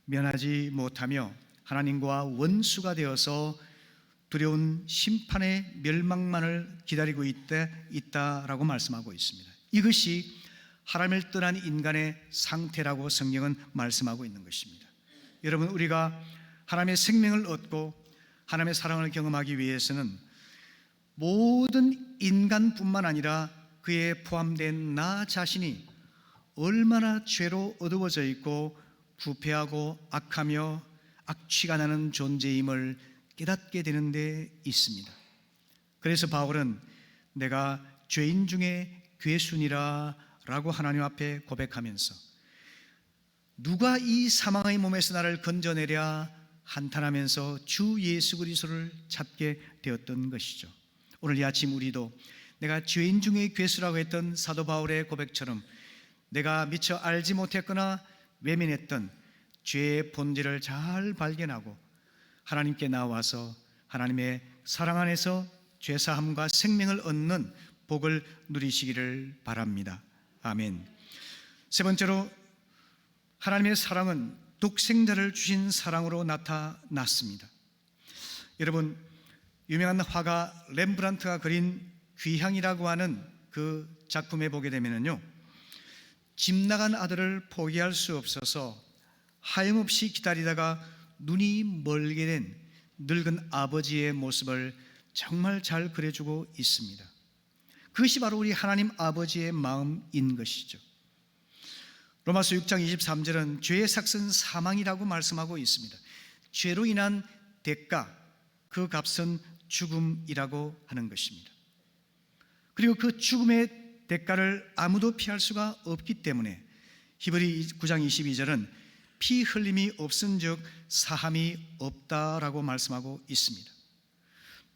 면하지 못하며 하나님과 원수가 되어서 두려운 심판의 멸망만을 기다리고 있다라고 말씀하고 있습니다. 이것이 하나님을 떠난 인간의 상태라고 성경은 말씀하고 있는 것입니다. 여러분, 우리가 하나님의 생명을 얻고 하나님의 사랑을 경험하기 위해서는 모든 인간뿐만 아니라 그에 포함된 나 자신이 얼마나 죄로 어두워져 있고 부패하고 악하며 악취가 나는 존재임을 깨닫게 되는 데 있습니다. 그래서 바울은 내가 죄인 중에 괴순이라 라고 하나님 앞에 고백하면서 누가 이 사망의 몸에서 나를 건져내랴 한탄하면서 주 예수 그리스도를 찾게 되었던 것이죠. 오늘 이 아침 우리도 내가 죄인 중에 괴수라고 했던 사도 바울의 고백처럼 내가 미처 알지 못했거나 외면했던 죄의 본질을 잘 발견하고 하나님께 나와서 하나님의 사랑 안에서 죄사함과 생명을 얻는 복을 누리시기를 바랍니다. 아멘. 세 번째로 하나님의 사랑은 독생자를 주신 사랑으로 나타났습니다. 여러분, 유명한 화가 렘브란트가 그린 귀향이라고 하는 그 작품에 보게 되면요, 집 나간 아들을 포기할 수 없어서 하염없이 기다리다가 눈이 멀게 된 늙은 아버지의 모습을 정말 잘 그려주고 있습니다. 그것이 바로 우리 하나님 아버지의 마음인 것이죠. 로마서 6장 23절은 죄의 삭은 사망이라고 말씀하고 있습니다. 죄로 인한 대가, 그 값은 죽음이라고 하는 것입니다. 그리고 그 죽음의 대가를 아무도 피할 수가 없기 때문에 히브리 9장 22절은 피 흘림이 없은즉 사함이 없다라고 말씀하고 있습니다.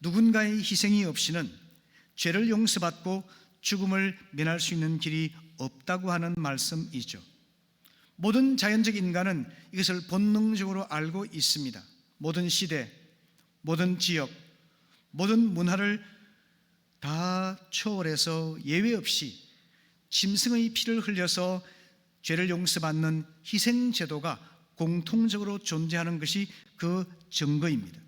누군가의 희생이 없이는 죄를 용서받고 죽음을 면할 수 있는 길이 없다고 하는 말씀이죠. 모든 자연적 인간은 이것을 본능적으로 알고 있습니다. 모든 시대, 모든 지역, 모든 문화를 다 초월해서 예외 없이 짐승의 피를 흘려서 죄를 용서받는 희생제도가 공통적으로 존재하는 것이 그 증거입니다.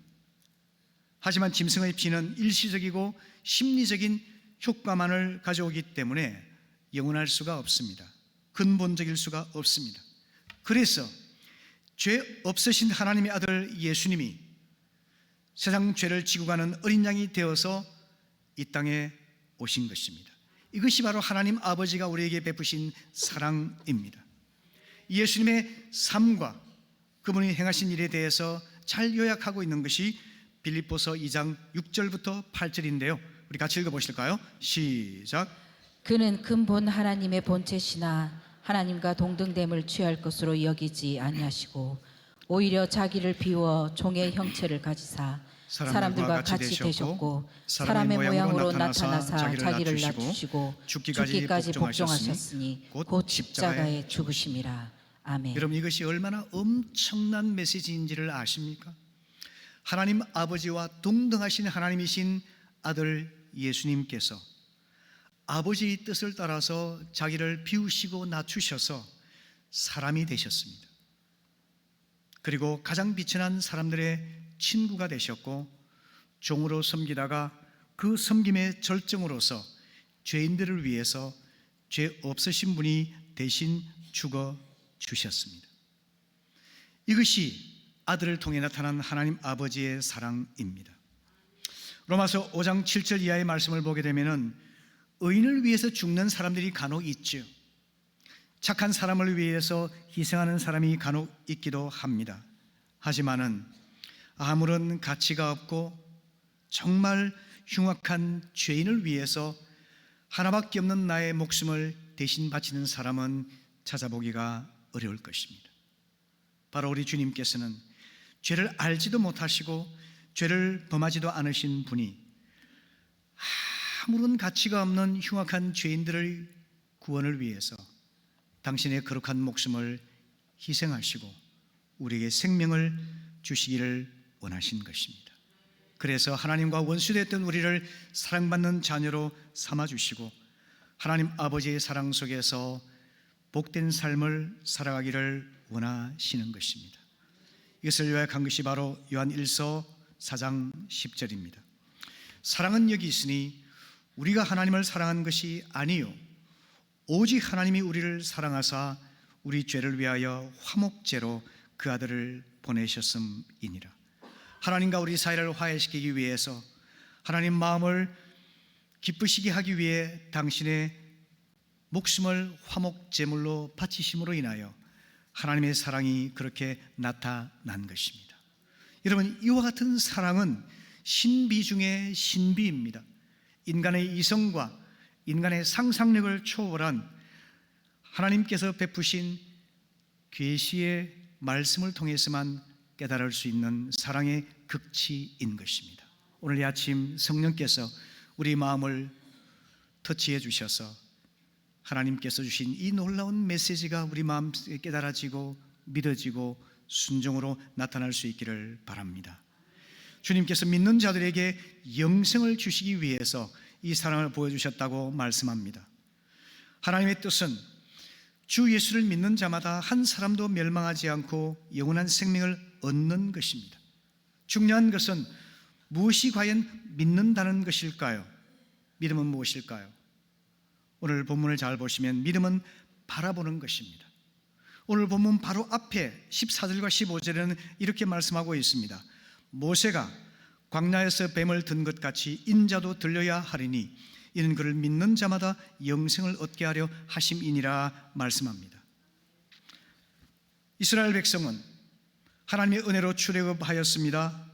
하지만 짐승의 피는 일시적이고 심리적인 효과만을 가져오기 때문에 영원할 수가 없습니다. 근본적일 수가 없습니다. 그래서 죄 없으신 하나님의 아들 예수님이 세상 죄를 지고 가는 어린 양이 되어서 이 땅에 오신 것입니다. 이것이 바로 하나님 아버지가 우리에게 베푸신 사랑입니다. 예수님의 삶과 그분이 행하신 일에 대해서 잘 요약하고 있는 것이 빌립보서 2장 6절부터 8절인데요. 우리 같이 읽어보실까요? 시작. 그는 근본 하나님의 본체시나 하나님과 동등됨을 취할 것으로 여기지 아니하시고 오히려 자기를 비워 종의 형체를 가지사 사람들과 같이 되셨고 사람의 모양으로 나타나사 자기를 낮추시고 죽기까지 복종하셨으니 곧 십자가에 죽으심이라. 아멘. 여러분, 이것이 얼마나 엄청난 메시지인지를 아십니까? 하나님 아버지와 동등하신 하나님이신 아들 예수님께서 아버지의 뜻을 따라서 자기를 비우시고 낮추셔서 사람이 되셨습니다. 그리고 가장 비천한 사람들의 친구가 되셨고 종으로 섬기다가 그 섬김의 절정으로서 죄인들을 위해서 죄 없으신 분이 대신 죽어 주셨습니다. 이것이 아들을 통해 나타난 하나님 아버지의 사랑입니다. 로마서 5장 7절 이하의 말씀을 보게 되면은 의인을 위해서 죽는 사람들이 간혹 있죠. 착한 사람을 위해서 희생하는 사람이 간혹 있기도 합니다. 하지만은 아무런 가치가 없고 정말 흉악한 죄인을 위해서 하나밖에 없는 나의 목숨을 대신 바치는 사람은 찾아보기가 어려울 것입니다. 바로 우리 주님께서는 죄를 알지도 못하시고 죄를 범하지도 않으신 분이 아무런 가치가 없는 흉악한 죄인들의 구원을 위해서 당신의 거룩한 목숨을 희생하시고 우리에게 생명을 주시기를 원하신 것입니다. 그래서 하나님과 원수됐던 우리를 사랑받는 자녀로 삼아주시고 하나님 아버지의 사랑 속에서 복된 삶을 살아가기를 원하시는 것입니다. 이것을 요약한 것이 바로 요한 1서 4장 10절입니다. 사랑은 여기 있으니 우리가 하나님을 사랑한 것이 아니요 오직 하나님이 우리를 사랑하사 우리 죄를 위하여 화목제로 그 아들을 보내셨음이니라. 하나님과 우리 사이를 화해시키기 위해서 하나님 마음을 기쁘시게 하기 위해 당신의 목숨을 화목제물로 바치심으로 인하여 하나님의 사랑이 그렇게 나타난 것입니다. 여러분, 이와 같은 사랑은 신비 중의 신비입니다. 인간의 이성과 인간의 상상력을 초월한 하나님께서 베푸신 계시의 말씀을 통해서만 깨달을 수 있는 사랑의 극치인 것입니다. 오늘 이 아침 성령께서 우리 마음을 터치해 주셔서 하나님께서 주신 이 놀라운 메시지가 우리 마음에 깨달아지고 믿어지고 순종으로 나타날 수 있기를 바랍니다. 주님께서 믿는 자들에게 영생을 주시기 위해서 이 사랑을 보여주셨다고 말씀합니다. 하나님의 뜻은 주 예수를 믿는 자마다 한 사람도 멸망하지 않고 영원한 생명을 얻는 것입니다. 중요한 것은 무엇이 과연 믿는다는 것일까요? 믿음은 무엇일까요? 오늘 본문을 잘 보시면 믿음은 바라보는 것입니다. 오늘 본문 바로 앞에 14절과 15절에는 이렇게 말씀하고 있습니다. 모세가 광야에서 뱀을 든 것 같이 인자도 들려야 하리니 이는 그를 믿는 자마다 영생을 얻게 하려 하심이니라 말씀합니다. 이스라엘 백성은 하나님의 은혜로 출애굽하였습니다.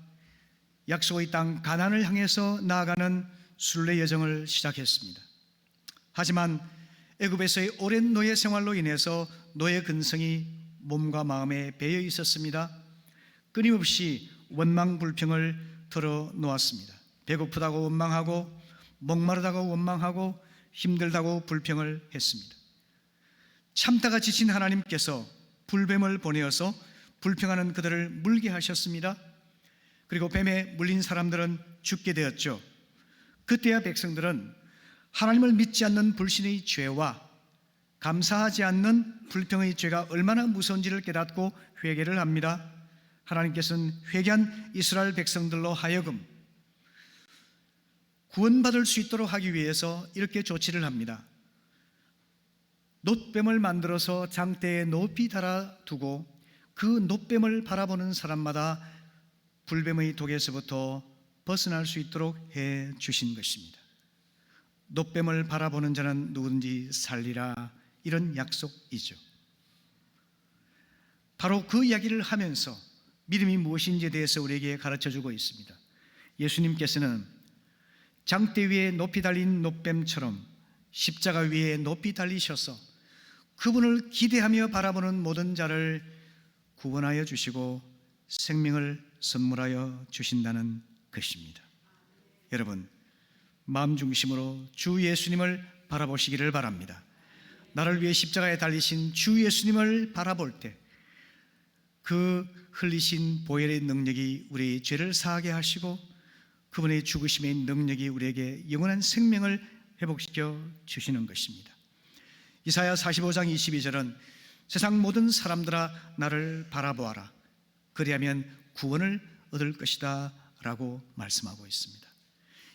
약속의 땅 가나안을 향해서 나아가는 순례 여정을 시작했습니다. 하지만 애굽에서의 오랜 노예 생활로 인해서 노예 근성이 몸과 마음에 배어 있었습니다. 끊임없이 원망 불평을 털어놓았습니다. 배고프다고 원망하고 목마르다고 원망하고 힘들다고 불평을 했습니다. 참다가 지친 하나님께서 불뱀을 보내어서 불평하는 그들을 물게 하셨습니다. 그리고 뱀에 물린 사람들은 죽게 되었죠. 그때야 백성들은 하나님을 믿지 않는 불신의 죄와 감사하지 않는 불평의 죄가 얼마나 무서운지를 깨닫고 회개를 합니다. 하나님께서는 회개한 이스라엘 백성들로 하여금 구원받을 수 있도록 하기 위해서 이렇게 조치를 합니다. 놋뱀을 만들어서 장대에 높이 달아두고 그 놋뱀을 바라보는 사람마다 불뱀의 독에서부터 벗어날 수 있도록 해 주신 것입니다. 놋뱀을 바라보는 자는 누구든지 살리라, 이런 약속이죠. 바로 그 이야기를 하면서 믿음이 무엇인지에 대해서 우리에게 가르쳐주고 있습니다. 예수님께서는 장대 위에 높이 달린 놋뱀처럼 십자가 위에 높이 달리셔서 그분을 기대하며 바라보는 모든 자를 구원하여 주시고 생명을 선물하여 주신다는 것입니다. 여러분, 마음 중심으로 주 예수님을 바라보시기를 바랍니다. 나를 위해 십자가에 달리신 주 예수님을 바라볼 때 그 흘리신 보혈의 능력이 우리의 죄를 사하게 하시고 그분의 죽으심의 능력이 우리에게 영원한 생명을 회복시켜 주시는 것입니다. 이사야 45장 22절은 세상 모든 사람들아 나를 바라보아라. 그리하면 구원을 얻을 것이다 라고 말씀하고 있습니다.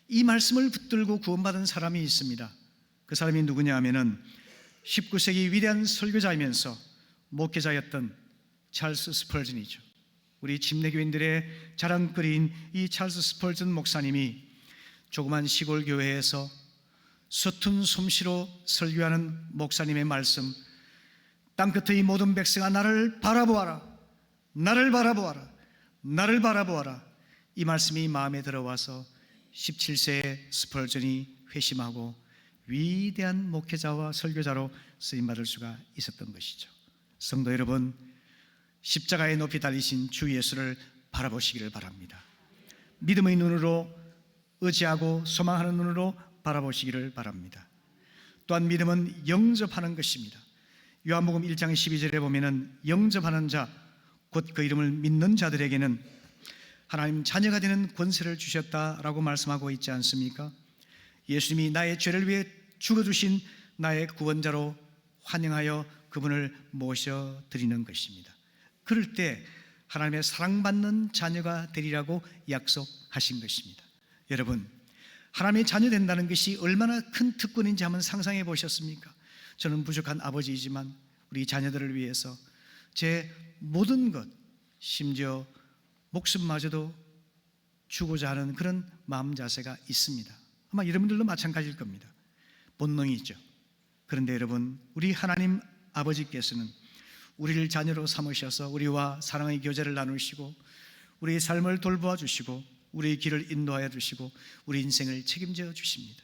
이 말씀을 붙들고 구원받은 사람이 있습니다. 그 사람이 누구냐 하면은 19세기 위대한 설교자이면서 목회자였던 찰스 스펄전이죠. 우리 침례교인들의 자랑거리인 이 찰스 스펄전 목사님이 조그만 시골 교회에서 서툰 솜씨로 설교하는 목사님의 말씀, 땅끝의 모든 백성아 나를 바라보아라, 나를 바라보아라, 나를 바라보아라, 이 말씀이 마음에 들어와서 17세의 스펄전이 회심하고 위대한 목회자와 설교자로 쓰임받을 수가 있었던 것이죠. 성도 여러분, 십자가에 높이 달리신 주 예수를 바라보시기를 바랍니다. 믿음의 눈으로 의지하고 소망하는 눈으로 바라보시기를 바랍니다. 또한 믿음은 영접하는 것입니다. 요한복음 1장 12절에 보면은 영접하는 자, 곧 그 이름을 믿는 자들에게는 하나님 자녀가 되는 권세를 주셨다라고 말씀하고 있지 않습니까? 예수님이 나의 죄를 위해 죽어주신 나의 구원자로 환영하여 그분을 모셔드리는 것입니다. 그럴 때 하나님의 사랑받는 자녀가 되리라고 약속하신 것입니다. 여러분, 하나님의 자녀 된다는 것이 얼마나 큰 특권인지 한번 상상해 보셨습니까? 저는 부족한 아버지이지만 우리 자녀들을 위해서 제 모든 것, 심지어 목숨마저도 주고자 하는 그런 마음 자세가 있습니다. 아마 여러분들도 마찬가지일 겁니다. 본능이죠. 그런데 여러분, 우리 하나님 아버지께서는 우리를 자녀로 삼으셔서 우리와 사랑의 교제를 나누시고 우리의 삶을 돌보아 주시고 우리의 길을 인도하여 주시고 우리 인생을 책임져 주십니다.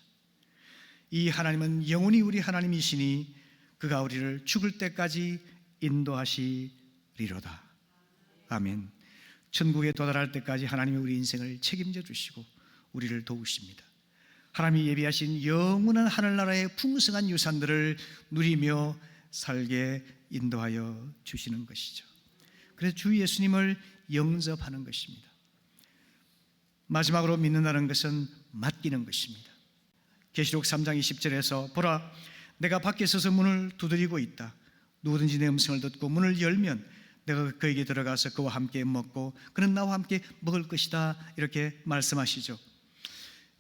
이 하나님은 영원히 우리 하나님이시니 그가 우리를 죽을 때까지 인도하시리로다. 아멘. 천국에 도달할 때까지 하나님이 우리 인생을 책임져 주시고 우리를 도우십니다. 하나님이 예비하신 영원한 하늘나라의 풍성한 유산들을 누리며 살게 인도하여 주시는 것이죠. 그래서 주 예수님을 영접하는 것입니다. 마지막으로 믿는다는 것은 맡기는 것입니다. 계시록 3장 20절에서 보라, 내가 밖에 서서 문을 두드리고 있다. 누구든지 내 음성을 듣고 문을 열면 내가 그에게 들어가서 그와 함께 먹고 그는 나와 함께 먹을 것이다, 이렇게 말씀하시죠.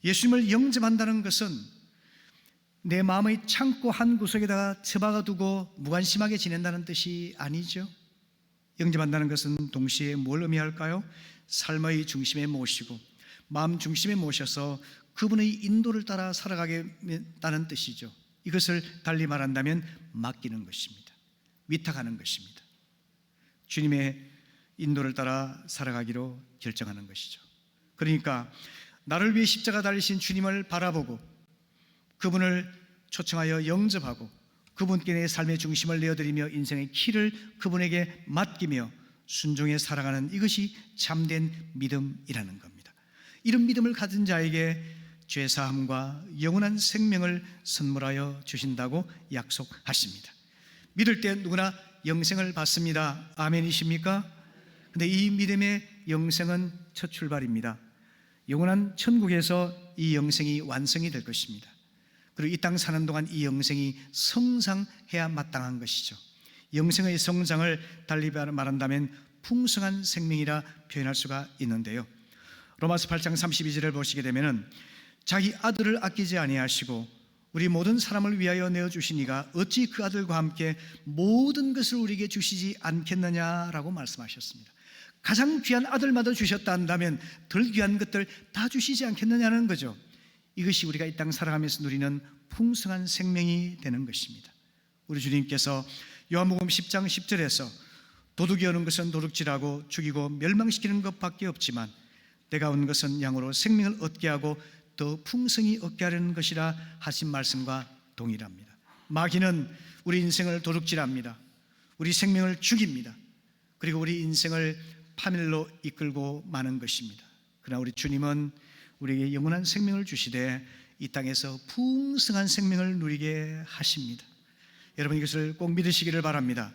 예수님을 영접한다는 것은 내 마음의 창고 한 구석에다가 처박아 두고 무관심하게 지낸다는 뜻이 아니죠. 영접한다는 것은 동시에 뭘 의미할까요? 삶의 중심에 모시고 마음 중심에 모셔서 그분의 인도를 따라 살아가겠다는 뜻이죠. 이것을 달리 말한다면 맡기는 것입니다. 위탁하는 것입니다. 주님의 인도를 따라 살아가기로 결정하는 것이죠. 그러니까 나를 위해 십자가 달리신 주님을 바라보고 그분을 초청하여 영접하고 그분께 내 삶의 중심을 내어드리며 인생의 키를 그분에게 맡기며 순종해 살아가는 이것이 참된 믿음이라는 겁니다. 이런 믿음을 가진 자에게 죄사함과 영원한 생명을 선물하여 주신다고 약속하십니다. 믿을 때 누구나 영생을 받습니다. 아멘이십니까? 근데 이 믿음의 영생은 첫 출발입니다. 영원한 천국에서 이 영생이 완성이 될 것입니다. 그리고 이 땅 사는 동안 이 영생이 성장해야 마땅한 것이죠. 영생의 성장을 달리 말한다면 풍성한 생명이라 표현할 수가 있는데요. 로마서 8장 32절을 보시게 되면은 자기 아들을 아끼지 아니하시고 우리 모든 사람을 위하여 내어주시니가 어찌 그 아들과 함께 모든 것을 우리에게 주시지 않겠느냐라고 말씀하셨습니다. 가장 귀한 아들마저 주셨다 한다면 덜 귀한 것들 다 주시지 않겠느냐는 거죠. 이것이 우리가 이 땅 살아가면서 누리는 풍성한 생명이 되는 것입니다. 우리 주님께서 요한복음 10장 10절에서 도둑이 오는 것은 도둑질하고 죽이고 멸망시키는 것밖에 없지만 내가 온 것은 양으로 생명을 얻게 하고 더 풍성히 얻게 하려는 것이라 하신 말씀과 동일합니다. 마귀는 우리 인생을 도둑질합니다. 우리 생명을 죽입니다. 그리고 우리 인생을 파멸로 이끌고 마는 것입니다. 그러나 우리 주님은 우리에게 영원한 생명을 주시되 이 땅에서 풍성한 생명을 누리게 하십니다. 여러분 이것을 꼭 믿으시기를 바랍니다.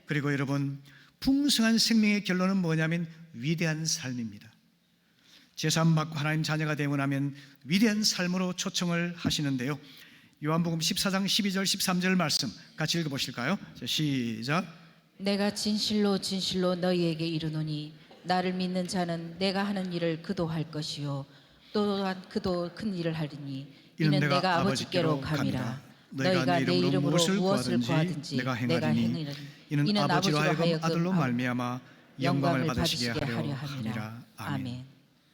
그리고 여러분 풍성한 생명의 결론은 뭐냐면 위대한 삶입니다. 제사함 받고 하나님 자녀가 되고 나면 위대한 삶으로 초청을 하시는데요. 요한복음 14장 12절 13절 말씀 같이 읽어보실까요? 시작. 내가 진실로 진실로 너희에게 이르노니 나를 믿는 자는 내가 하는 일을 그도 할 것이요 또한 그도 큰 일을 하리니 이는 내가 아버지께로 감이라. 너희가 내 이름으로 무엇을 구하든지 내가 행하리니 이는 아버지로 하여금 아들로 말미암아 영광을 받으시게 하려 함이라. 아멘.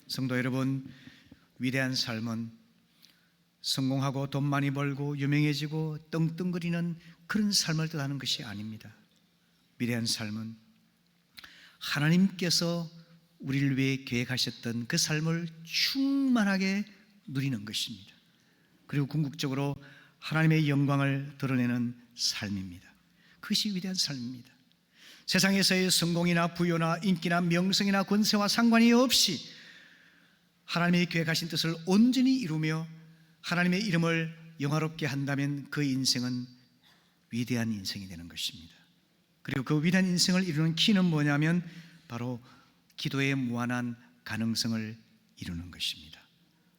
성도 여러분, 위대한 삶은 성공하고 돈 많이 벌고 유명해지고 떵떵거리는 그런 삶을 뜻하는 것이 아닙니다. 위대한 삶은 하나님께서 우리를 위해 계획하셨던 그 삶을 충만하게 누리는 것입니다. 그리고 궁극적으로 하나님의 영광을 드러내는 삶입니다. 그것이 위대한 삶입니다. 세상에서의 성공이나 부요나 인기나 명성이나 권세와 상관이 없이 하나님의 계획하신 뜻을 온전히 이루며 하나님의 이름을 영화롭게 한다면 그 인생은 위대한 인생이 되는 것입니다. 그리고 그 위대한 인생을 이루는 키는 뭐냐면 바로 기도의 무한한 가능성을 이루는 것입니다.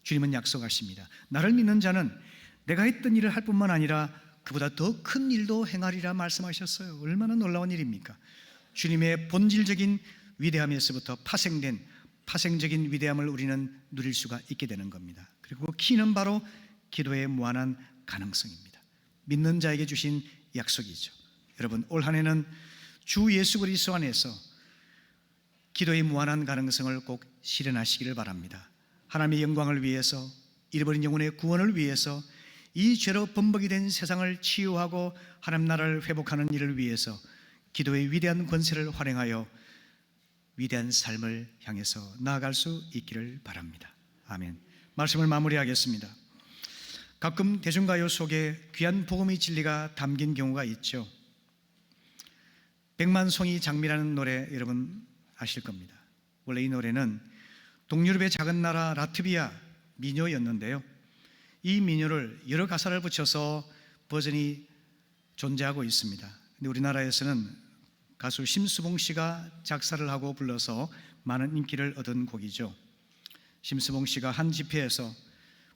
주님은 약속하십니다. 나를 믿는 자는 내가 했던 일을 할 뿐만 아니라 그보다 더 큰 일도 행하리라 말씀하셨어요. 얼마나 놀라운 일입니까? 주님의 본질적인 위대함에서부터 파생적인 위대함을 우리는 누릴 수가 있게 되는 겁니다. 그리고 그 키는 바로 기도의 무한한 가능성입니다. 믿는 자에게 주신 약속이죠. 여러분 올 한 해는 주 예수 그리스도 안에서 기도의 무한한 가능성을 꼭 실현하시기를 바랍니다. 하나님의 영광을 위해서, 잃어버린 영혼의 구원을 위해서, 이 죄로 범벅이 된 세상을 치유하고 하나님 나라를 회복하는 일을 위해서 기도의 위대한 권세를 활용하여 위대한 삶을 향해서 나아갈 수 있기를 바랍니다. 아멘. 말씀을 마무리하겠습니다. 가끔 대중가요 속에 귀한 복음의 진리가 담긴 경우가 있죠. 백만송이 장미라는 노래 여러분 아실 겁니다. 원래 이 노래는 동유럽의 작은 나라 라트비아 민요였는데요. 이 민요를 여러 가사를 붙여서 버전이 존재하고 있습니다. 근데 우리나라에서는 가수 심수봉 씨가 작사를 하고 불러서 많은 인기를 얻은 곡이죠. 심수봉 씨가 한 집회에서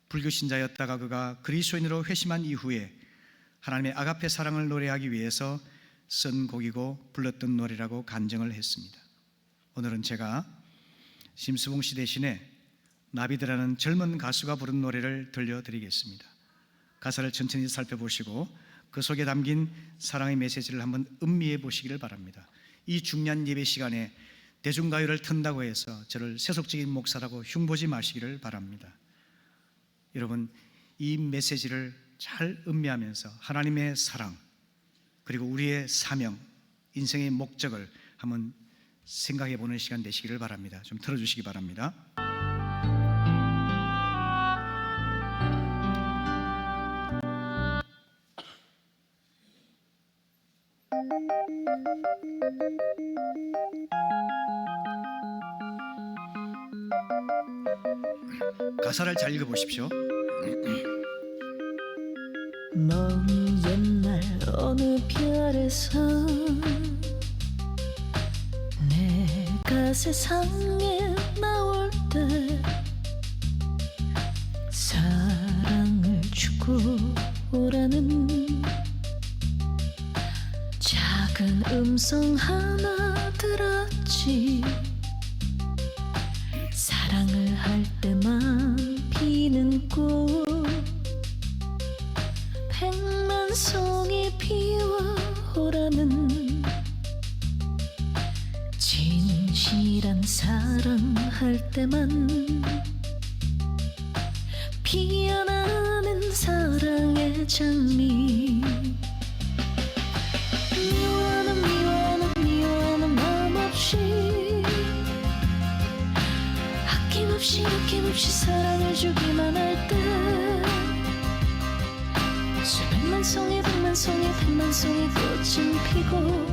불교 신자였다가 그가 그리스도인으로 회심한 이후에 하나님의 아가페 사랑을 노래하기 위해서 쓴 곡이고 불렀던 노래라고 간증을 했습니다. 오늘은 제가 심수봉 씨 대신에 나비드라는 젊은 가수가 부른 노래를 들려드리겠습니다. 가사를 천천히 살펴보시고 그 속에 담긴 사랑의 메시지를 한번 음미해 보시기를 바랍니다. 이 중요한 예배 시간에 대중가요를 튼다고 해서 저를 세속적인 목사라고 흉보지 마시기를 바랍니다. 여러분 이 메시지를 잘 음미하면서 하나님의 사랑 그리고 우리의 사명, 인생의 목적을 한번 생각해 보는 시간 되시기를 바랍니다. 좀 들어주시기 바랍니다. 가사를 잘 읽어보십시오. 먼 옛날 어느 별에서 내가 세상에 나올 때 사랑을 주고 오라는 작은 음성 하나 들었지. 사랑을 할 때만 피는 꽃 백만송이 피워오라는 진실한 사랑할 때만 피어나는 사랑의 장미. 미워하는 마음 없이 아낌없이 사랑을 주기만 할 때 수백만 송이 백만송이 꽃은 피고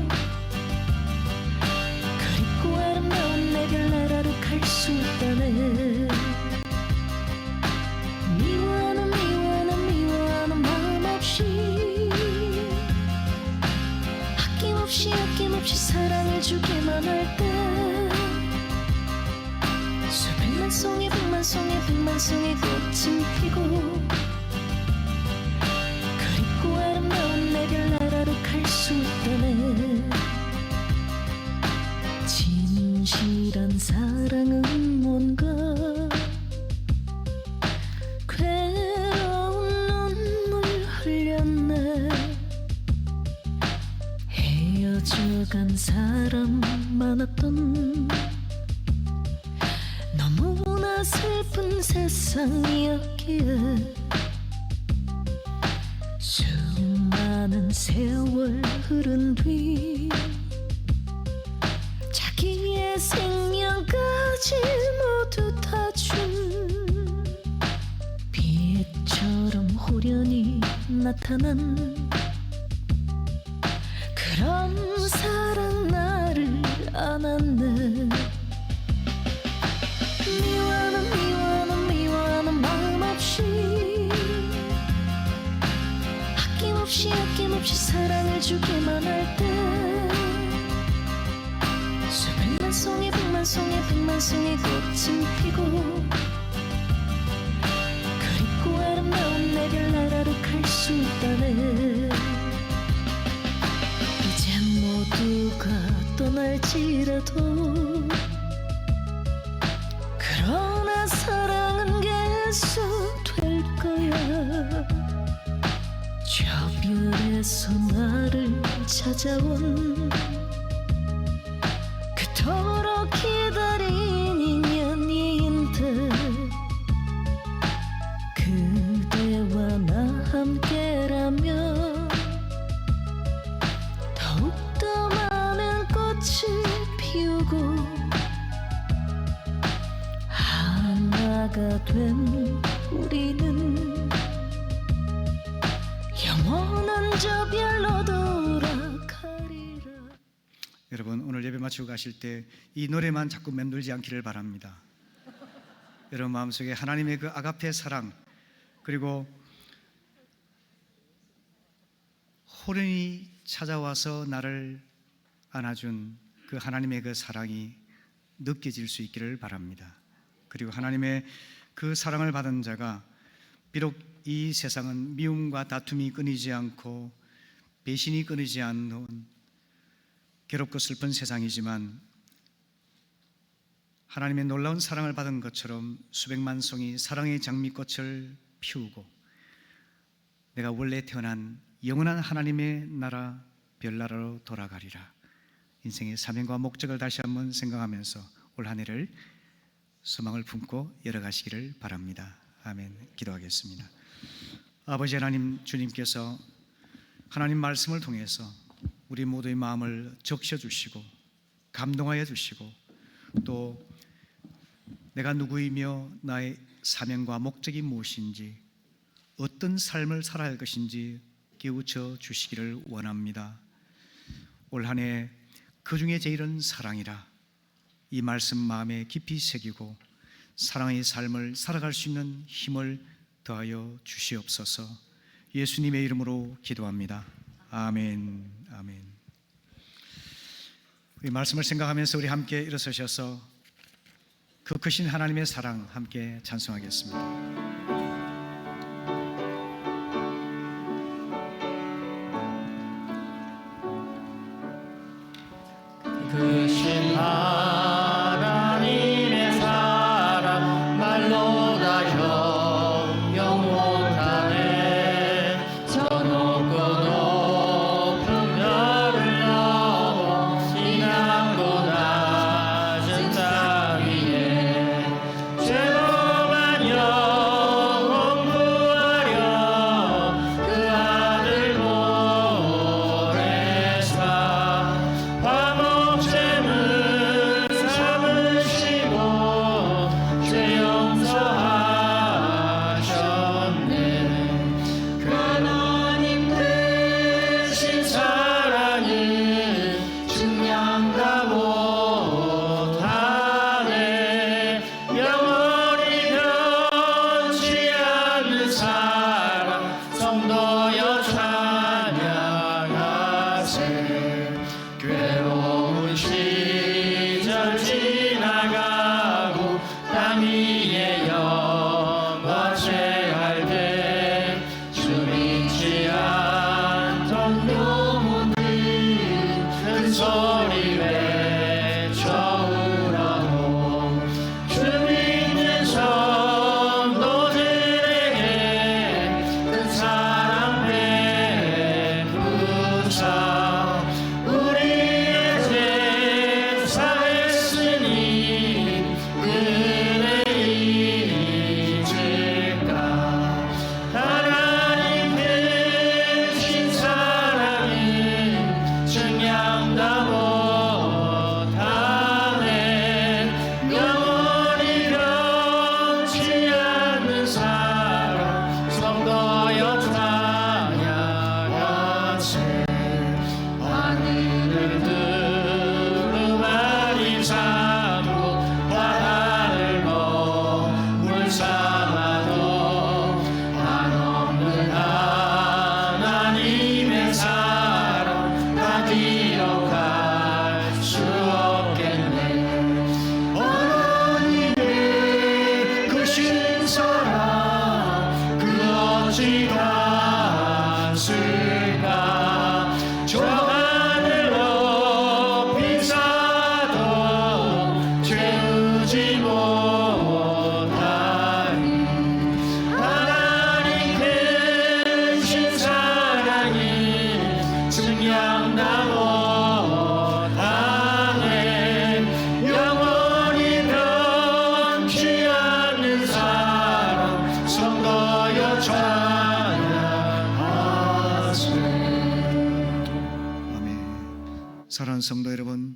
아낌없이 사랑을 주기만 할 때 수백만 송이 백만 송이 꽃은 피고 그립고 아름다운 내 별나라로 갈 수 있다네. 진실한 사랑은 뭔가 괴로운 눈물 흘렸네. 헤어져간 사람 많았던 너무나 슬픈 세상이었기에 수많은 세월 흐른 뒤 자기의 생명까지 모두 다 준 빛처럼 호련히 나타난 그런 사랑 나를 안았네. 미워하는 마음 없이 아낌없이 사랑을 주기만 할 때 수백만 송이 백만 송이 꽃은 피고 그립고 아름다운 내 별나라로 갈 수 있다네. 이제 모두가 떠날지라도 그러나 사랑은 계속 될 거야. 저 별에서 나를 찾아온 그토록 기다린 인연인데 그대와 나 함께라면 더욱더 많은 꽃을 피우고 하나가 된 우리는 영원한 저 별로 돌아가리라. 여러분 오늘 예배 마치고 가실 때 이 노래만 자꾸 맴돌지 않기를 바랍니다. 여러분 마음속에 하나님의 그 아가페 사랑 그리고 호련히 찾아와서 나를 안아준 그 하나님의 그 사랑이 느껴질 수 있기를 바랍니다. 그리고 하나님의 그 사랑을 받은 자가 비록 이 세상은 미움과 다툼이 끊이지 않고 배신이 끊이지 않는 괴롭고 슬픈 세상이지만 하나님의 놀라운 사랑을 받은 것처럼 수백만 송이 사랑의 장미꽃을 피우고 내가 원래 태어난 영원한 하나님의 나라 별나라로 돌아가리라. 인생의 사명과 목적을 다시 한번 생각하면서 올 한 해를 소망을 품고 열어가시기를 바랍니다. 아멘. 기도하겠습니다. 아버지 하나님, 주님께서 하나님 말씀을 통해서 우리 모두의 마음을 적셔주시고 감동하여 주시고 또 내가 누구이며 나의 사명과 목적이 무엇인지 어떤 삶을 살아야 할 것인지 깨우쳐 주시기를 원합니다. 올 한 해 그 중에 제일은 사랑이라 이 말씀 마음에 깊이 새기고 사랑의 삶을 살아갈 수 있는 힘을 더하여 주시옵소서. 예수님의 이름으로 기도합니다. 아멘. 아멘. 이 말씀을 생각하면서 우리 함께 일어서셔서 그 크신 하나님의 사랑 함께 찬송하겠습니다. 크신 하나님의 사랑 말로 다 형용 못하네. 저 높고 높은 별을 넘어 이 낮고 낮은 땅 위에 죄로만 없을까 저 하늘 높이 사도 채우지 못하리 하나님 크신 사랑이 증량나 못하네 영원히 변치 않는 사랑 성도여 찬양하세. 아멘. 사랑하는 성도 여러분,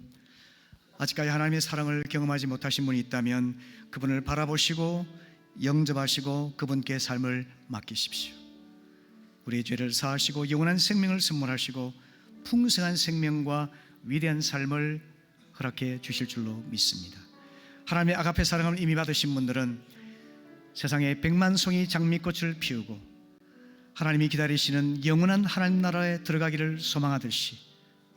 아직까지 하나님의 사랑을 경험하지 못하신 분이 있다면 그분을 바라보시고 영접하시고 그분께 삶을 맡기십시오. 우리의 죄를 사하시고 영원한 생명을 선물하시고 풍성한 생명과 위대한 삶을 허락해 주실 줄로 믿습니다. 하나님의 아가페 사랑을 이미 받으신 분들은 세상에 100만 송이 장미꽃을 피우고 하나님이 기다리시는 영원한 하나님 나라에 들어가기를 소망하듯이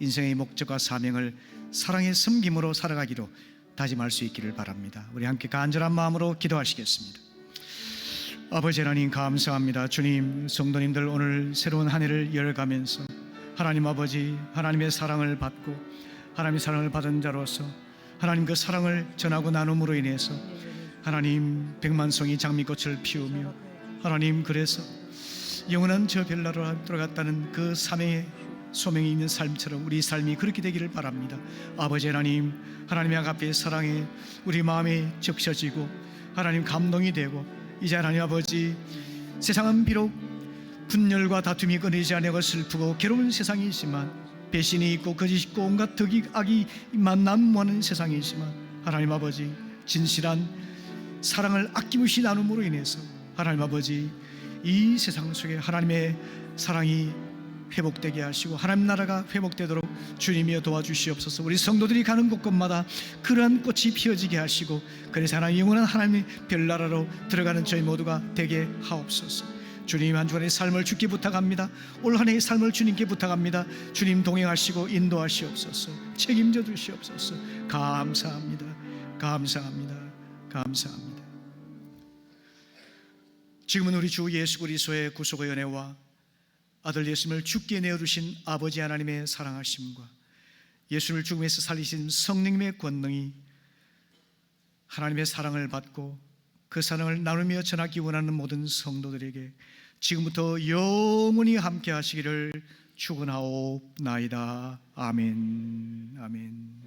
인생의 목적과 사명을 사랑의 섬김으로 살아가기로 다짐할 수 있기를 바랍니다. 우리 함께 간절한 마음으로 기도하시겠습니다. 아버지 하나님 감사합니다. 주님, 성도님들 오늘 새로운 한 해를 열어가면서 하나님 아버지 하나님의 사랑을 받고 하나님의 사랑을 받은 자로서 하나님 그 사랑을 전하고 나눔으로 인해서 하나님 100만 송이 장미꽃을 피우며 하나님 그래서 영원한 저 별나라로 들어갔다는 그 사명의 소명이 있는 삶처럼 우리 삶이 그렇게 되기를 바랍니다. 아버지 하나님, 하나님의 아가페의 사랑에 우리 마음이 적셔지고 하나님 감동이 되고 이제 하나님 아버지 세상은 비록 분열과 다툼이 끊이지 않고 슬프고 괴로운 세상이지만 배신이 있고 거짓이 있고 온갖 덕이 악이 만난무하는 세상이지만 하나님 아버지 진실한 사랑을 아낌없이 나눔으로 인해서 하나님 아버지 이 세상 속에 하나님의 사랑이 회복되게 하시고 하나님 나라가 회복되도록 주님이여 도와주시옵소서. 우리 성도들이 가는 곳곳마다 그러한 꽃이 피어지게 하시고 그래서 하나님 영원한 하나님의 별나라로 들어가는 저희 모두가 되게 하옵소서. 주님 한 주간의 삶을 주께 부탁합니다. 올 한 해의 삶을 주님께 부탁합니다. 주님 동행하시고 인도하시옵소서. 책임져 주시옵소서. 감사합니다. 감사합니다. 감사합니다. 지금은 우리 주 예수 그리스도의 구속의 은혜와 아들 예수님을 죽게 내어주신 아버지 하나님의 사랑하심과 예수를 죽음에서 살리신 성령님의 권능이 하나님의 사랑을 받고 그 사랑을 나누며 전하기 원하는 모든 성도들에게 지금부터 영원히 함께 하시기를 축원하옵나이다. 아멘. 아멘.